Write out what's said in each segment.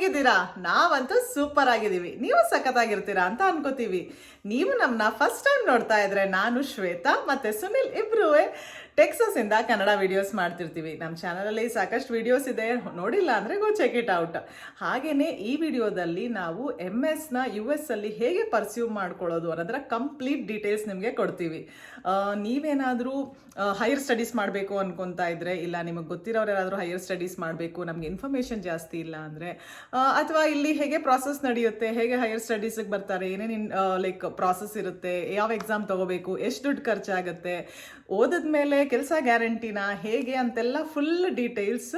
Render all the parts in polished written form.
ಹೇಗಿದ್ದೀರಾ? ನಾವಂತೂ ಸೂಪರ್ ಆಗಿದ್ದೀವಿ. ನೀವು ಸಖತ್ತಾಗಿರ್ತೀರಾ ಅಂತ ಅನ್ಕೋತೀವಿ. ನೀವು ನಮ್ಮನ್ನ ಫಸ್ಟ್ ಟೈಮ್ ನೋಡ್ತಾ ಇದ್ರೆ ನಾನು ಶ್ವೇತಾ ಮತ್ತೆ ಸುನಿಲ್ ಇಬ್ರು ಟೆಕ್ಸಸ್ ಇಂದ ಕನ್ನಡ ವಿಡಿಯೋಸ್ ಮಾಡ್ತಿರ್ತೀವಿ. ನಮ್ಮ ಚಾನಲಲ್ಲಿ ಸಾಕಷ್ಟು ವಿಡಿಯೋಸ್ ಇದೆ, ನೋಡಿಲ್ಲ ಅಂದರೆ ಗೋ ಚೆಕ್ ಇಟ್ ಔಟ್. ಹಾಗೆಯೇ ಈ ವಿಡಿಯೋದಲ್ಲಿ ನಾವು MS-ನ US ಅಲ್ಲಿ ಹೇಗೆ ಪರ್ಸ್ಯೂಮ್ ಮಾಡ್ಕೊಳ್ಳೋದು ಅನ್ನೋದರ ಕಂಪ್ಲೀಟ್ ಡೀಟೇಲ್ಸ್ ನಿಮಗೆ ಕೊಡ್ತೀವಿ. ನೀವೇನಾದರೂ ಹೈಯರ್ ಸ್ಟಡೀಸ್ ಮಾಡಬೇಕು ಅನ್ಕೊತಾ ಇದ್ರೆ, ಇಲ್ಲ ನಿಮಗೆ ಗೊತ್ತಿರೋರು ಯಾರಾದರೂ ಹೈಯರ್ ಸ್ಟಡೀಸ್ ಮಾಡಬೇಕು, ನಮಗೆ ಇನ್ಫಾರ್ಮೇಷನ್ ಜಾಸ್ತಿ ಇಲ್ಲ ಅಂದರೆ, ಅಥವಾ ಇಲ್ಲಿ ಹೇಗೆ ಪ್ರಾಸೆಸ್ ನಡೆಯುತ್ತೆ, ಹೇಗೆ ಹೈಯರ್ ಸ್ಟಡೀಸಿಗೆ ಬರ್ತಾರೆ, ಏನೇನು ಲೈಕ್ ಪ್ರಾಸೆಸ್ ಇರುತ್ತೆ, ಯಾವ ಎಕ್ಸಾಮ್ ತೊಗೋಬೇಕು, ಎಷ್ಟು ದುಡ್ಡು ಖರ್ಚಾಗುತ್ತೆ, ಓದಿದ ಮೇಲೆ ಕೆಲಸ ಗ್ಯಾರಂಟಿನ ಹೇಗೆ ಅಂತೆಲ್ಲ ಫುಲ್ ಡೀಟೇಲ್ಸ್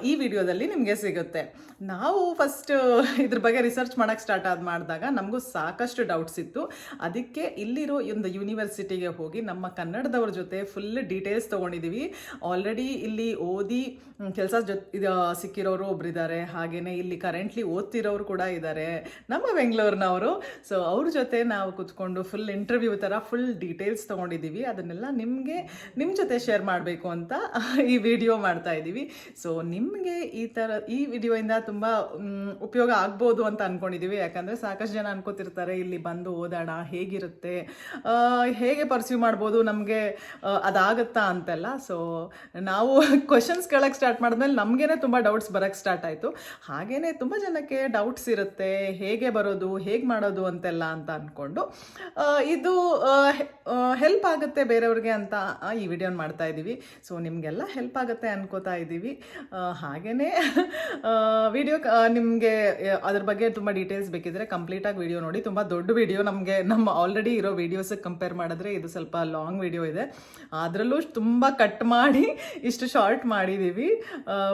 ಈ ವಿಡಿಯೋದಲ್ಲಿ ನಿಮಗೆ ಸಿಗುತ್ತೆ. ನಾವು ಫಸ್ಟ್ ಇದ್ರ ಬಗ್ಗೆ ರಿಸರ್ಚ್ ಮಾಡೋಕ್ಕೆ ಸ್ಟಾರ್ಟ್ ಮಾಡಿದಾಗ ನಮಗೂ ಸಾಕಷ್ಟು ಡೌಟ್ಸ್ ಇತ್ತು. ಅದಕ್ಕೆ ಇಲ್ಲಿರೋ ಒಂದು ಯೂನಿವರ್ಸಿಟಿಗೆ ಹೋಗಿ ನಮ್ಮ ಕನ್ನಡದವ್ರ ಜೊತೆ ಫುಲ್ ಡೀಟೇಲ್ಸ್ ತೊಗೊಂಡಿದ್ದೀವಿ. ಆಲ್ರೆಡಿ ಇಲ್ಲಿ ಓದಿ ಕೆಲಸ ಸಿಕ್ಕಿರೋರು ಒಬ್ಬರಿದ್ದಾರೆ, ಹಾಗೆಯೇ ಇಲ್ಲಿ ಕರೆಂಟ್ಲಿ ಓದ್ತಿರೋರು ಕೂಡ ಇದ್ದಾರೆ, ನಮ್ಮ ಬೆಂಗಳೂರಿನವರು. ಸೊ ಅವ್ರ ಜೊತೆ ನಾವು ಕುತ್ಕೊಂಡು ಫುಲ್ ಇಂಟರ್ವ್ಯೂ ಥರ ಫುಲ್ ಡೀಟೇಲ್ಸ್ ತೊಗೊಂಡಿದ್ದೀವಿ. ಅದನ್ನೆಲ್ಲ ನಿಮ್ಮ ಜೊತೆ ಶೇರ್ ಮಾಡಬೇಕು ಅಂತ ಈ ವಿಡಿಯೋ ಮಾಡ್ತಾ ಇದ್ದೀವಿ. ಸೊ ನಿಮಗೆ ಈ ವಿಡಿಯೋಯಿಂದ ತುಂಬ ಉಪಯೋಗ ಆಗ್ಬೋದು ಅಂತ ಅಂದ್ಕೊಂಡಿದ್ದೀವಿ. ಯಾಕಂದರೆ ಸಾಕಷ್ಟು ಜನ ಅನ್ಕೋತಿರ್ತಾರೆ ಇಲ್ಲಿ ಬಂದು ಓದೋಣ ಹೇಗಿರುತ್ತೆ, ಹೇಗೆ ಪರ್ಸ್ಯೂ ಮಾಡ್ಬೋದು, ನಮಗೆ ಅದಾಗುತ್ತಾ ಅಂತೆಲ್ಲ. ಸೊ ನಾವು ಕ್ವಶನ್ಸ್ ಕೇಳೋಕ್ಕೆ ಸ್ಟಾರ್ಟ್ ಮಾಡಿದ್ಮೇಲೆ ನಮಗೇನೆ ತುಂಬ ಡೌಟ್ಸ್ ಬರೋಕ್ಕೆ ಸ್ಟಾರ್ಟ್ ಆಯಿತು. ಹಾಗೆಯೇ ತುಂಬ ಜನಕ್ಕೆ ಡೌಟ್ಸ್ ಇರುತ್ತೆ, ಹೇಗೆ ಬರೋದು, ಹೇಗೆ ಮಾಡೋದು ಅಂತೆಲ್ಲ ಅಂತ ಅಂದ್ಕೊಂಡು ಇದು ಹೆಲ್ಪ್ ಆಗುತ್ತೆ ಬೇರೆಯವ್ರಿಗೆ ಅಂತ ಈ ವಿಡಿಯೋನ ಮಾಡ್ತಾ ಇದ್ದೀವಿ. ಸೊ ನಿಮಗೆಲ್ಲ ಹೆಲ್ಪ್ ಆಗುತ್ತೆ ಅನ್ಕೋತಾ ಇದ್ದೀವಿ. ಹಾಗೆಯೇ ವಿಡಿಯೋ ನಿಮಗೆ ಅದ್ರ ಬಗ್ಗೆ ತುಂಬ ಡೀಟೇಲ್ಸ್ ಬೇಕಿದ್ರೆ ಕಂಪ್ಲೀಟಾಗಿ ವಿಡಿಯೋ ನೋಡಿ. ತುಂಬ ದೊಡ್ಡ ವಿಡಿಯೋ, ನಮ್ಮ ಆಲ್ರೆಡಿ ಇರೋ ವಿಡಿಯೋಸಿಗೆ ಕಂಪೇರ್ ಮಾಡಿದ್ರೆ ಇದು ಸ್ವಲ್ಪ ಲಾಂಗ್ ವಿಡಿಯೋ ಇದೆ. ಅದರಲ್ಲೂ ತುಂಬ ಕಟ್ ಮಾಡಿ ಇಷ್ಟು ಶಾರ್ಟ್ ಮಾಡಿದ್ದೀವಿ.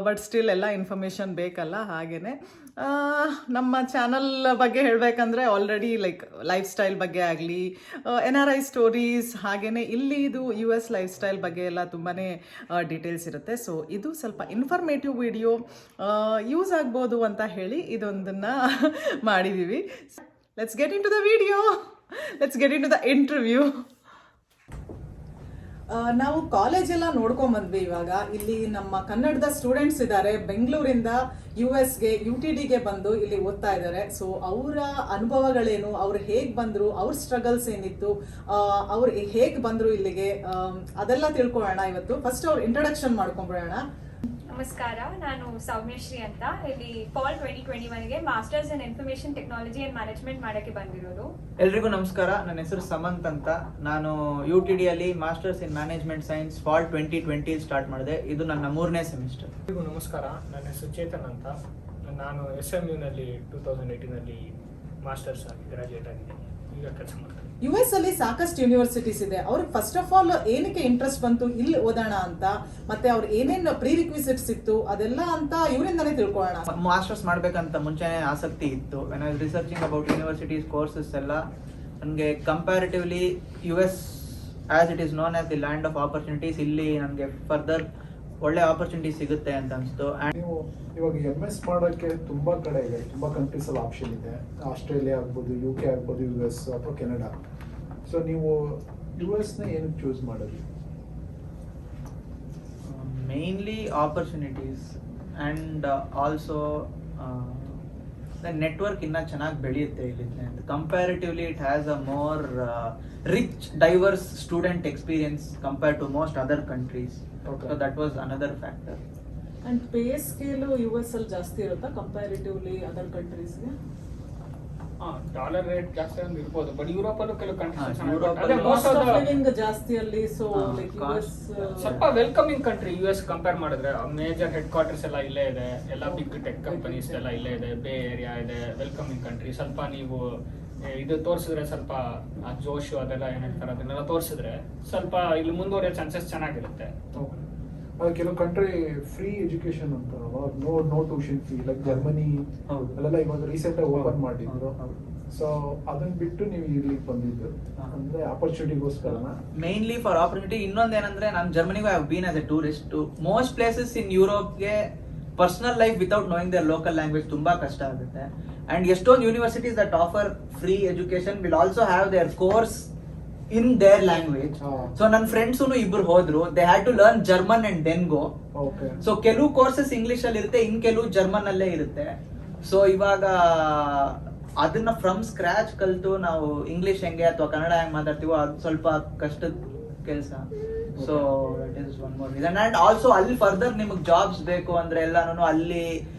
ಬಟ್ ಸ್ಟಿಲ್ ಎಲ್ಲ ಇನ್ಫಾರ್ಮೇಷನ್ ಬೇಕಲ್ಲ. ಹಾಗೆಯೇ ನಮ್ಮ ಚಾನಲ್ ಬಗ್ಗೆ ಹೇಳಬೇಕಂದ್ರೆ ಆಲ್ರೆಡಿ ಲೈಫ್ ಸ್ಟೈಲ್ ಬಗ್ಗೆ ಆಗಲಿ, NRI ಸ್ಟೋರೀಸ್, ಹಾಗೆಯೇ ಇಲ್ಲಿ ಇದು US ಲೈಫ್ ಸ್ಟೈಲ್ ಬಗ್ಗೆ ಎಲ್ಲ ತುಂಬಾ ಡೀಟೇಲ್ಸ್ ಇರುತ್ತೆ. ಸೊ ಇದು ಸ್ವಲ್ಪ ಇನ್ಫಾರ್ಮೇಟಿವ್ ವಿಡಿಯೋ, ಯೂಸ್ ಆಗ್ಬೋದು ಅಂತ ಹೇಳಿ ಇದೊಂದನ್ನು ಮಾಡಿದ್ದೀವಿ. Let's get into the video, let's get into the interview. ನಾವು ಕಾಲೇಜೆಲ್ಲ ನೋಡ್ಕೊಂಬಂದ್ವಿ. ಇವಾಗ ಇಲ್ಲಿ ನಮ್ಮ ಕನ್ನಡದ ಸ್ಟೂಡೆಂಟ್ಸ್ ಇದ್ದಾರೆ, ಬೆಂಗಳೂರಿಂದ US-ಗೆ UTDಗೆ ಬಂದು ಇಲ್ಲಿ ಓದ್ತಾ ಇದ್ದಾರೆ. ಸೊ ಅವರ ಅನುಭವಗಳೇನು, ಅವ್ರು ಹೇಗೆ ಬಂದರು, ಅವ್ರ ಸ್ಟ್ರಗಲ್ಸ್ ಏನಿತ್ತು, ಅವ್ರು ಹೇಗೆ ಬಂದರು ಇಲ್ಲಿಗೆ, ಅದೆಲ್ಲ ತಿಳ್ಕೊಳ್ಳೋಣ ಇವತ್ತು. ಫಸ್ಟ್ ಅವ್ರ ಇಂಟ್ರಡಕ್ಷನ್ ಮಾಡ್ಕೊಂಡ್ಬಿಡೋಣ. ನಮಸ್ಕಾರ, ನಾನು ಸೌಮ್ಯಶ್ರೀ ಅಂತ. ಇಲ್ಲಿ ಫಾಲ್ 2021ಗೆ masters in information technology and management ಮಾಡಕ್ಕೆ ಬಂದಿರೋದು. ಎಲ್ರಿಗೂ ನಮಸ್ಕಾರ, ನನ್ನ ಹೆಸರು ಸಮಂತ್ ಅಂತ. ನಾನು UTD ಅಲ್ಲಿ masters in management science fall 2020 start ಮಾಡಿದೆ. ಇದು ನನ್ನ 3ನೇ ಸೆಮಿಸ್ಟರ್. ಎಲ್ರಿಗೂ ನಮಸ್ಕಾರ, ನನ್ನ ಹೆಸರು ಚೇತನ್ ಅಂತ. ನಾನು SMU-ನಲ್ಲಿ 2018ನಲ್ಲಿ ಮಾಸ್ಟರ್ಸ್ ಆಗಿ ಗ್ರಾಜುಯೇಟ್ ಆಗಿದ್ದೀನಿ. ಈಗ ಕೆಲಸ ಮಾಡ್ತೀನಿ. US ಅಲ್ಲಿ ಸಾಕಷ್ಟು ಯೂನಿವರ್ಸಿಟೀಸ್ ಇದೆ. ಅವ್ರಿಗೆ ಫಸ್ಟ್ ಆಫ್ ಆಲ್ ಏನಕ್ಕೆ ಇಂಟ್ರೆಸ್ಟ್ ಬಂತು ಇಲ್ಲಿ ಓದೋಣ ಅಂತ, ಮತ್ತೆ ಅವ್ರು ಏನೇನು ಪ್ರೀ ರಿಕ್ವಿಸಿಟ್ಸ್ ಇತ್ತು ಅದೆಲ್ಲ ಅಂತ ಇವರಿಂದನೇ ತಿಳ್ಕೊಳ್ಳೋಣ. ಮಾಸ್ಟರ್ಸ್ ಮಾಡ್ಬೇಕಂತ ಮುಂಚೆನೇ ಆಸಕ್ತಿ ಇತ್ತು. When I was researching about universities courses ಎಲ್ಲ, ನನಗೆ comparatively US as it is known as the land of opportunities, ಇಲ್ಲಿ ನನಗೆ ಫರ್ದರ್ ಒಳ್ಳೆ ಆಪರ್ಚುನಿಟಿ ಸಿಗುತ್ತೆ ಅಂತ ಅನಿಸ್ತು. ನೀವು ಇವಾಗ MS ಮಾಡೋಕ್ಕೆ ತುಂಬ ಕಡೆ ಇದೆ, ತುಂಬ ಕಂಟ್ರೀಸ್ ಅಲ್ಲಿ ಆಪ್ಷನ್ ಇದೆ. ಆಸ್ಟ್ರೇಲಿಯಾ ಆಗ್ಬೋದು, UK ಆಗ್ಬೋದು, US ಅಥವಾ ಕೆನಡಾ. ಸೊ ನೀವು US-ನ ಏನಕ್ಕೆ ಚೂಸ್ ಮಾಡೋದು? Mainly opportunities and also network ಇನ್ನೂ ಚೆನ್ನಾಗಿ ಬೆಳೆಯುತ್ತೆ ಇಲ್ಲಿಂದ. Comparatively it has a more rich diverse student experience compared to most other countries. So that was another factor. And pay scale US ಅಲ್ಲಿ ಜಾಸ್ತಿ ಇರುತ್ತಾ ಕಂಪ್ಯಾರಿಟಿವ್ಲಿ ಅದರ್ ಕಂಟ್ರೀಸ್ಗೆ? Dollar rate ಜಾಸ್ತಿ ಅಂತ ಇರ್ಬೋದು, ಬಟ್ ಯುರೋಪಲ್ಲೂ ಕೆಲವು ಕಂಟ್ರೀಸ್ ಜಾಸ್ತಿ ಅಲ್ಲಿ. ಸೊ ಸ್ವಲ್ಪ ವೆಲ್ಕಮಿಂಗ್ ಕಂಟ್ರಿ US ಕಂಪೇರ್ ಮಾಡಿದ್ರೆ. ಮೇಜರ್ ಹೆಡ್ ಕ್ವಾರ್ಟರ್ಸ್ ಎಲ್ಲ ಇಲ್ಲೇ ಇದೆ, ಎಲ್ಲ ಬಿಗ್ ಟೆಕ್ ಕಂಪನೀಸ್ ಎಲ್ಲ ಇಲ್ಲೇ ಇದೆ, ಬೇ ಏರಿಯಾ ಇದೆ, ವೆಲ್ಕಮಿಂಗ್ ಕಂಟ್ರಿ. ಸ್ವಲ್ಪ ನೀವು ಇದು ತೋರಿಸಿದ್ರೆ ಸ್ವಲ್ಪ ಆ ಜೋಶು ಅದೆಲ್ಲ ಏನಿರ್ತಾರೆ ಅದನ್ನೆಲ್ಲ ತೋರಿಸಿದ್ರೆ ಸ್ವಲ್ಪ ಇಲ್ಲಿ ಮುಂದುವರಿಯೋ ಚಾನ್ಸಸ್ ಚೆನ್ನಾಗಿರುತ್ತೆ. ಕೆಲವು ಕಂಟ್ರಿ ಫ್ರೀ ಎಜುಕೇಶನ್ ಅಂತ, no tuition fee, like Germany ಅಲ್ಲೆಲ್ಲ ಇವಾಗ ರೀಸೆಂಟ್ ಆಗಿ ಓಪನ್ ಮಾಡಿದ್ರು. ಸೊ ಅದನ್ನ ಬಿಟ್ಟು ನೀವು ಇಲ್ಲಿಗೆ ಬಂದಿದ್ದು ಅಂದ್ರೆ ಆಪರ್ಚುನಿಟಿಗೋಸ್ಕರ? Mainly for opportunity. ಇನ್ನೊಂದೇನಂದ್ರೆ ನಾನು ಜರ್ಮನಿಗೂ have been as a tourist. To most places in ಯುರೋಪ್ಗೆ personal life without knowing their local language ತುಂಬಾ ಕಷ್ಟ ಆಗುತ್ತೆ. ಅಂಡ್ ಎಷ್ಟೊಂದು universities that offer free education will also have their course in their language. So ನನ್ನ friends ಇಬ್ರು ಹೋದ್ರು, they had to learn German and then go. So ಕೆಲವು courses English ಅಲ್ಲಿ ಇರುತ್ತೆ, ಇನ್ ಕೆಲವು ಜರ್ಮನ್ ಅಲ್ಲೇ ಇರುತ್ತೆ. ಸೊ ಇವಾಗ ಅದನ್ನ ಫ್ರಮ್ ಸ್ಕ್ರಾಚ್ ಕಲ್ತು ನಾವು ಇಂಗ್ಲಿಷ್ ಹೆಂಗೆ ಅಥವಾ ಕನ್ನಡ ಹೆಂಗೆ ಮಾತಾಡ್ತೀವೋ ಅದು ಸ್ವಲ್ಪ ಕಷ್ಟದ ಕೆಲಸ. So that is one more reason. And also ಅಲ್ಲಿ ಫರ್ದರ್ ನಿಮಗೆ ಜಾಬ್ಸ್ ಬೇಕು ಅಂದ್ರೆ ಎಲ್ಲಾನು ಅಲ್ಲಿ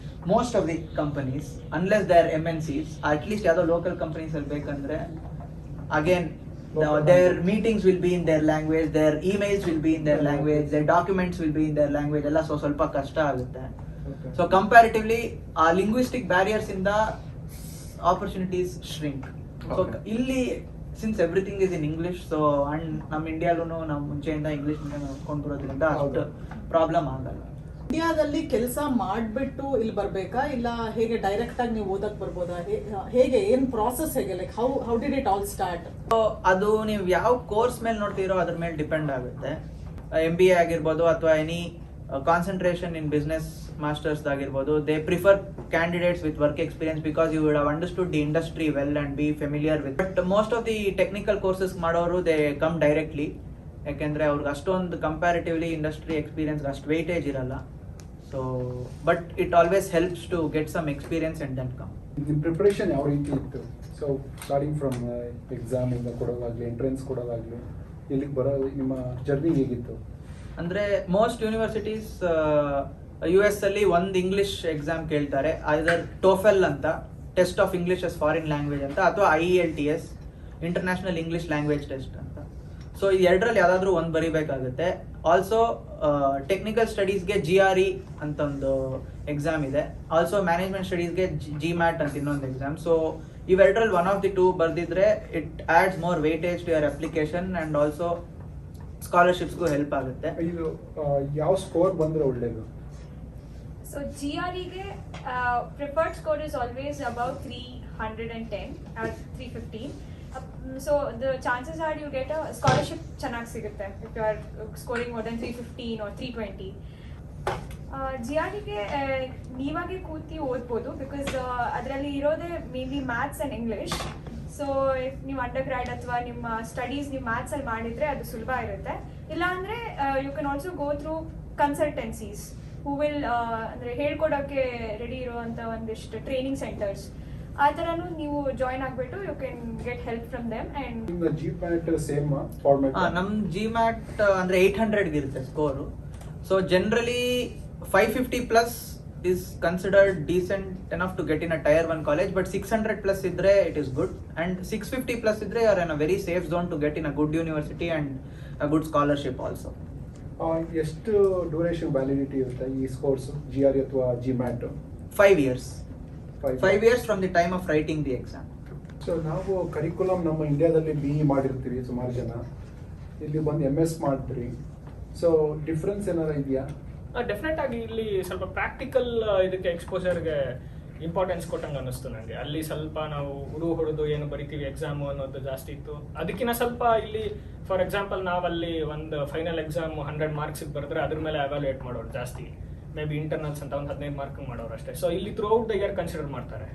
most of the companies unless they are MNCs at least ಯಾವುದೋ ಲೋಕಲ್ ಕಂಪನೀಸ್ ಅಲ್ಲಿ ಬೇಕಂದ್ರೆ again their meetings will be in their language, their emails will be in their language, their documents will be in their language ಎಲ್ಲ ಸ್ವಲ್ಪ ಕಷ್ಟ ಆಗುತ್ತೆ. So comparatively ಆ linguistic barriers ಇಂದ opportunities shrink. So ಇಲ್ಲಿ since everything is in English, so and ನಮ್ಮ ಇಂಡಿಯಾಲೂ ನಾವು ಮುಂಚೆಯಿಂದ English ನೋಡ್ಕೊಂಡು ಬರೋದ್ರಿಂದ ಅಷ್ಟು ಪ್ರಾಬ್ಲಮ್ ಆಗಲ್ಲ. ಇಂಡಿಯಾದಲ್ಲಿ ಕೆಲಸ ಮಾಡ್ಬಿಟ್ಟು ಇಲ್ಲಿ ಬರ್ಬೇಕಾ ಇಲ್ಲ ಹೇಗೆ ಡೈರೆಕ್ಟ್ ಆಗಿ ನೀವು ಓದಕ್ ಬರ್ಬೋದಾ? ಹೇಗೆ ಏನ್ ಪ್ರಾಸೆಸ್ ಹೇಗೆ like how did it all start? ಅದು ನೀವು ಯಾವ ಕೋರ್ಸ್ ಮೇಲೆ ನೋಡ್ತೀರೋ ಅದ್ರ ಮೇಲೆ ಡಿಪೆಂಡ್ ಆಗುತ್ತೆ. MBA ಆಗಿರ್ಬೋದು ಅಥವಾ any concentration in business masters ಆಗಿರ್ಬೋದು, they prefer candidates with work experience because you would have understood the industry well and be familiar with. But most of the technical courses ಮಾಡೋರು they come directly, ಯಾಕೆಂದ್ರೆ ಅವ್ರಿಗೆ ಅಷ್ಟೊಂದು comparatively industry experience ಅಷ್ಟು weightage ಇರಲ್ಲ. So but it always helps to get some experience and then come. ನಿಮ್ಮ preparation ಯಾವ ರೀತಿ ಇತ್ತು? ಸೊ ಸ್ಟಾರ್ಟಿಂಗ್ ಫ್ರಮ್ ಎಕ್ಸಾಮ್ ಇಂದ ಕೊಡೋದಾಗ್ಲಿ, ಎಂಟ್ರೆನ್ಸ್ ಕೊಡೋದಾಗ್ಲಿ, ಇಲ್ಲಿಗೆ ಬರೋ ನಿಮ್ಮ ಜರ್ನಿ ಹೇಗಿತ್ತು? ಅಂದ್ರೆ ಮೋಸ್ಟ್ ಯೂನಿವರ್ಸಿಟೀಸ್ US ಅಲ್ಲಿ ಒಂದು ಇಂಗ್ಲಿಷ್ ಎಕ್ಸಾಮ್ ಕೇಳ್ತಾರೆ, ಐದರ್ ಟೋಫೆಲ್ ಅಂತ test of English as foreign language ಅಂತ, ಅಥವಾ IELTS international English language test ಅಂತ. ಸೊ ಈ ಎರಡರಲ್ಲಿ ಯಾವ್ದಾದ್ರು ಒಂದು ಬರಿಬೇಕಾಗುತ್ತೆ. ಆಲ್ಸೋ ಟೆಕ್ನಿಕಲ್ ಸ್ಟಡೀಸ್ಗೆ GRE ಅಂತ ಒಂದು ಎಕ್ಸಾಮ್ ಇದೆ. ಆಲ್ಸೋ ಮ್ಯಾನೇಜ್ಮೆಂಟ್ ಸ್ಟಡೀಸ್ಗೆ GMAT ಅಂತ ಇನ್ನೊಂದು ಎಕ್ಸಾಮ್. ಸೊ ಇವೆರಡರಲ್ಲಿ ಒನ್ ಆಫ್ ದಿ ಟೂ ಬರ್ದಿದ್ರೆ it adds more weightage to your application and also ಸ್ಕಾಲರ್ಶಿಪ್ಸ್ಗೂ ಹೆಲ್ಪ್ ಆಗುತ್ತೆ. ಇದು ಯಾವ ಸ್ಕೋರ್ ಬಂದ್ರೆ ಒಳ್ಳೇದು? So GRE preferred score is always above 310 or 315. So the chances are you get a scholarship ಚೆನ್ನಾಗಿ ಸಿಗುತ್ತೆ if you are scoring more than 315 or 320. GREಗೆ ನೀವಾಗೆ ಕೂತಿ ಓದ್ಬೋದು because ಅದರಲ್ಲಿ ಇರೋದೇ mainly maths and English. So if ನೀವು under grad ಅಥವಾ ನಿಮ್ಮ studies ನೀವು ಮ್ಯಾಥ್ಸಲ್ಲಿ ಮಾಡಿದರೆ ಅದು ಸುಲಭ ಇರುತ್ತೆ. ಇಲ್ಲಾಂದರೆ you can also go through consultancies who will ಅಂದರೆ ಹೇಳ್ಕೊಡೋಕ್ಕೆ ರೆಡಿ ಇರುವಂಥ ಒಂದಿಷ್ಟು ಟ್ರೈನಿಂಗ್ ಸೆಂಟರ್ಸ್, ಆ ಥರನೂ ನೀವು ಜಾಯ್ನ್ ಆಗಿಬಿಟ್ಟು you can get help from them. And GMAT same format? ನಮ್ಮ GMAT ಅಂದರೆ 800 ಇರುತ್ತೆ score. So generally 550 plus is considered decent enough to get in a tier 1 college, but 600 plus idre it is good, and 650 plus idre you are in a very safe zone to get in a good university and a good scholarship also. ಎಷ್ಟು duration validity ಇರುತ್ತೆ ಈ course GRE ಅಥವಾ GMAT? 5 years. 5 years from the time of writing the exam. So ನಾವು curriculum ನಮ್ಮ ಇಂಡಿಯಾದಲ್ಲಿ BE ಮಾಡಿರ್ತೀವಿ ಸುಮಾರು ಜನ, ಇಲ್ಲಿ ಬಂದು MS ಮಾಡ್ತೀರಿ. ಸೊ ಡಿಫ್ರೆನ್ಸ್ ಏನಾರ ಇದೆಯಾ? ಡೆಫಿನೆಟ್ ಆಗಿ ಇಲ್ಲಿ ಸ್ವಲ್ಪ ಪ್ರಾಕ್ಟಿಕಲ್ ಇದಕ್ಕೆ ಎಕ್ಸ್ಪೋಜರ್ಗೆ ಇಂಪಾರ್ಟೆನ್ಸ್ ಕೊಟ್ಟಂಗೆ ಅನ್ನಿಸ್ತು ನನಗೆ. ಅಲ್ಲಿ ಸ್ವಲ್ಪ ನಾವು ಹೊಡೆದು ಏನು ಬರಿತೀವಿ ಎಕ್ಸಾಮು ಅನ್ನೋದು ಜಾಸ್ತಿ ಇತ್ತು. ಅದಕ್ಕಿಂತ ಸ್ವಲ್ಪ ಇಲ್ಲಿ ಫಾರ್ ಎಕ್ಸಾಂಪಲ್ ನಾವಲ್ಲಿ ಒಂದು ಫೈನಲ್ ಎಕ್ಸಾಮ್ 100 ಮಾರ್ಕ್ಸಿಗೆ ಬರೆದ್ರೆ ಅದ್ರ ಮೇಲೆ ಅವ್ಯಾಲ್ಯೂಯೇಟ್ ಮಾಡೋರು ಜಾಸ್ತಿ. ಮೇ ಬಿ ಇಂಟರ್ನಲ್ಸ್ ಅಂತ ಒಂದು 15 ಮಾರ್ಕ್ ಮಾಡೋರು ಅಷ್ಟೇ. ಸೊ ಇಲ್ಲಿ through out the year consider ಮಾಡ್ತಾರೆ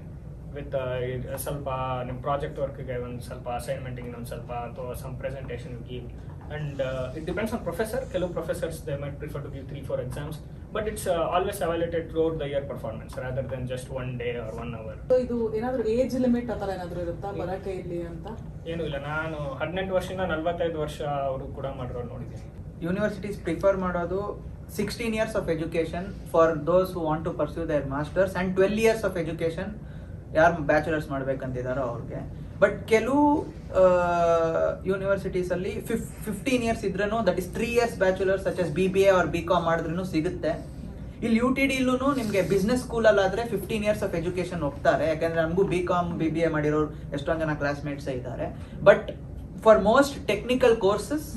ವಿತ್ ಸ್ವಲ್ಪ ನಿಮ್ಮ ಪ್ರಾಜೆಕ್ಟ್ ವರ್ಕ್ಗೆ ಒಂದು ಸ್ವಲ್ಪ ಅಸೈನ್ಮೆಂಟಿಗೆ ಒಂದು ಸ್ವಲ್ಪ ಅಥವಾ some presentation give. And it depends on professor. Hello professors, they might prefer to give 3-4 exams, but it's always evaluated throughout the year performance rather than just one day or 1 hour. So ಇದು ಏನಾದರೂ age limit ಅಥವಾ ಏನಾದರೂ ಇರುತ್ತಾ ಬರಕ್ಕೆ ಇಲ್ಲಿ ಅಂತ? ಏನೂ ಇಲ್ಲ. ನಾನು 18 ವರ್ಷದಿಂದ 45 ವರ್ಷ ಅವರು ಕೂಡ ಮಾಡಿರೋರು ನೋಡಿದ್ದೀನಿ. ಯೂನಿವರ್ಸಿಟೀಸ್ ಪ್ರಿಫರ್ ಮಾಡೋದು 16 years of education for those who want to pursue their masters and 12 years of education ಯಾರು ಬ್ಯಾಚುಲರ್ಸ್ ಮಾಡ್ಬೇಕಂತಿದಾರೋ ಅವ್ರಿಗೆ. ಬಟ್ ಕೆಲವು ಯೂನಿವರ್ಸಿಟೀಸ್ ಅಲ್ಲಿ 15 years ಇದ್ರೂ that is 3 years bachelors such as BBA or BCom ಮಾಡಿದ್ರೂ ಸಿಗುತ್ತೆ. ಇಲ್ಲಿ UTD ಇಲ್ಲೂ ನಿಮಗೆ ಬಿಸ್ನೆಸ್ ಸ್ಕೂಲಲ್ಲಿ ಆದರೆ 15 years of ಎಜುಕೇಶನ್ ಹೋಗ್ತಾರೆ, ಯಾಕಂದ್ರೆ ನಮಗೂ BCom BBA ಮಾಡಿರೋರು ಎಷ್ಟೊಂದು ಜನ ಕ್ಲಾಸ್ಮೇಟ್ಸೇ ಇದ್ದಾರೆ. But for most technical courses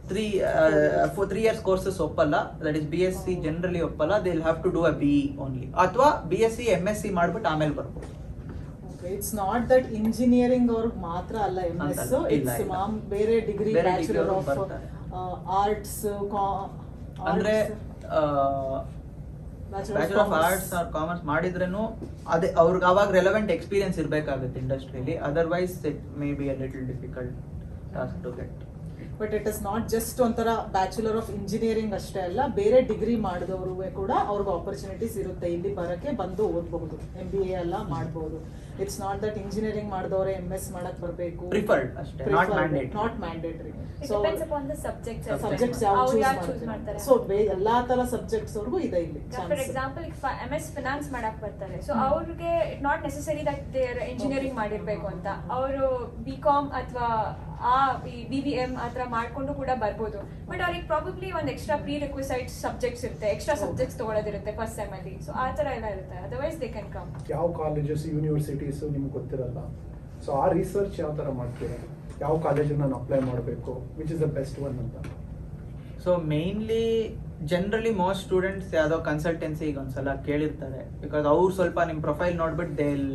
3 years courses ಒಪ್ಪಲ್ಲ, ದಟ್ ಇಸ್ BSc ಜನರಲಿ ಒಪ್ಪಲ್ಲ. They will have to do a BE only, ಅಥವಾ BSc MSc ಮಾಡ್ಬಿಟ್ಟು ಆಮೇಲೆ ಬರ್ಬೋದು. ಇಟ್ಸ್ ನಾಟ್ ದಟ್ ಇಂಜಿನಿಯರಿಂಗ್ ಅವ್ರಿಗೆ ಮಾತ್ರ ಅಲ್ಲ MS, ಇಟ್ಸ್ ಬೇರೆ ಡಿಗ್ರಿ ಬ್ಯಾಚುಲರ್ ಆಫ್ ಆರ್ಟ್ಸ್ ಅಂದ್ರೆ bachelor of arts or commerce ಮಾಡಿದ್ರೇನು ಅದೇ ಅವ್ರಿಗೆ ಅವಾಗ ರೆಲೆವೆಂಟ್ ಎಕ್ಸ್ಪೀರಿಯನ್ಸ್ ಇರಬೇಕಾಗುತ್ತೆ ಇಂಡಸ್ಟ್ರಿಯಲ್ಲಿ. Otherwise it may be a little difficult task to get. But it is not just ಒಂಥರ ಬ್ಯಾಚುಲರ್ ಆಫ್ ಇಂಜಿನಿಯರಿಂಗ್ ಅಷ್ಟೇ ಅಲ್ಲ, ಬೇರೆ ಡಿಗ್ರಿ ಮಾಡಿದವರು ಕೂಡ ಅವ್ರಿಗೆ ಆಪರ್ಚುನಿಟೀಸ್ ಇರುತ್ತೆ ಇಲ್ಲಿ ಬರೋಕ್ಕೆ, ಬಂದು ಓದಬಹುದು, MBA ಎಲ್ಲ ಮಾಡ್ಬೋದು. ಇಟ್ಸ್ ನಾಟ್ ದಟ್ ಇಂಜಿನಿಯರಿಂಗ್ ಮಾಡಿದವರೇ MS ಮಾಡಕ್ ಬರಬೇಕು, ಪ್ರಿಫರ್ಡ್ ಅಷ್ಟೇ, not mandatory. It so depends upon the subjects as well. Subjects ಯಾವ ಅವ್ರು ಯಾರು ಚೂಸ್ choose ಮಾಡ್ತಾರೆ, ಮಾಡ್ತಾರೆ. ಸೊ ಎಲ್ಲಾ ತರ ಸಬ್ಜೆಕ್ಟ್ಸ್ ಅವ್ರಿಗೂ ಇದೆ ಇಲ್ಲಿ for chance. Example MS finance ಮಾಡಕ್ ಬರ್ತಾರೆ, ಸೊ ಅವ್ರಿಗೆ not necessary that their engineering ಮಾಡಿರ್ಬೇಕು ಅಂತ, ಅವರು BCom ಅಥವಾ BBM ಆತರ ಮಾಡ್ಕೊಂಡು ಕೂಡ ಬರ್ಬೋದು. ಬಟ್ ಅವ್ರಿಗೆ ಪ್ರಾಬಬ್ಲಿ ಒಂದು ಎಕ್ಸ್ಟ್ರಾ ಪ್ರೀ ರಿಕ್ವಿಸೈಟ್ ಸಬ್ಜೆಕ್ಟ್ಸ್ ಇರುತ್ತೆ, ಎಕ್ಸ್ಟ್ರಾ ಸಬ್ಜೆಕ್ಟ್ಸ್ ತಗೊಳ್ಳೋದಿರುತ್ತೆ ಫಸ್ಟ್ ಸೆಮ್ ಅಲ್ಲಿ, ಸೊ ಆ ತರ ಎಲ್ಲ ಇರುತ್ತೆ. Otherwise they can come. ಯಾವ ಕಾಲೇಜಸ್ ಯೂನಿವರ್ಸಿಟೀಸ್ ನಿಮ್ಗೆ ಗೊತ್ತಿರಲ್ಲ, ಸೊ ಆ ರಿಸರ್ಚ್ ಯಾವ ಥರ ಮಾಡ್ತೀರಾ, ಯಾವ ಕಾಲೇಜಿಗೆ ನಾನು ಅಪ್ಲೈ ಮಾಡಬೇಕು, which is the best one ಅಂತ? So mainly generally most students ಯಾವುದೋ ಕನ್ಸಲ್ಟೆನ್ಸಿಗೆ ಒಂದ್ಸಲ ಕೇಳಿರ್ತಾರೆ, ಬಿಕಾಸ್ ಅವ್ರು ಸ್ವಲ್ಪ ನಿಮ್ಮ ಪ್ರೊಫೈಲ್ ನೋಡ್ಬಿಟ್ಟು they will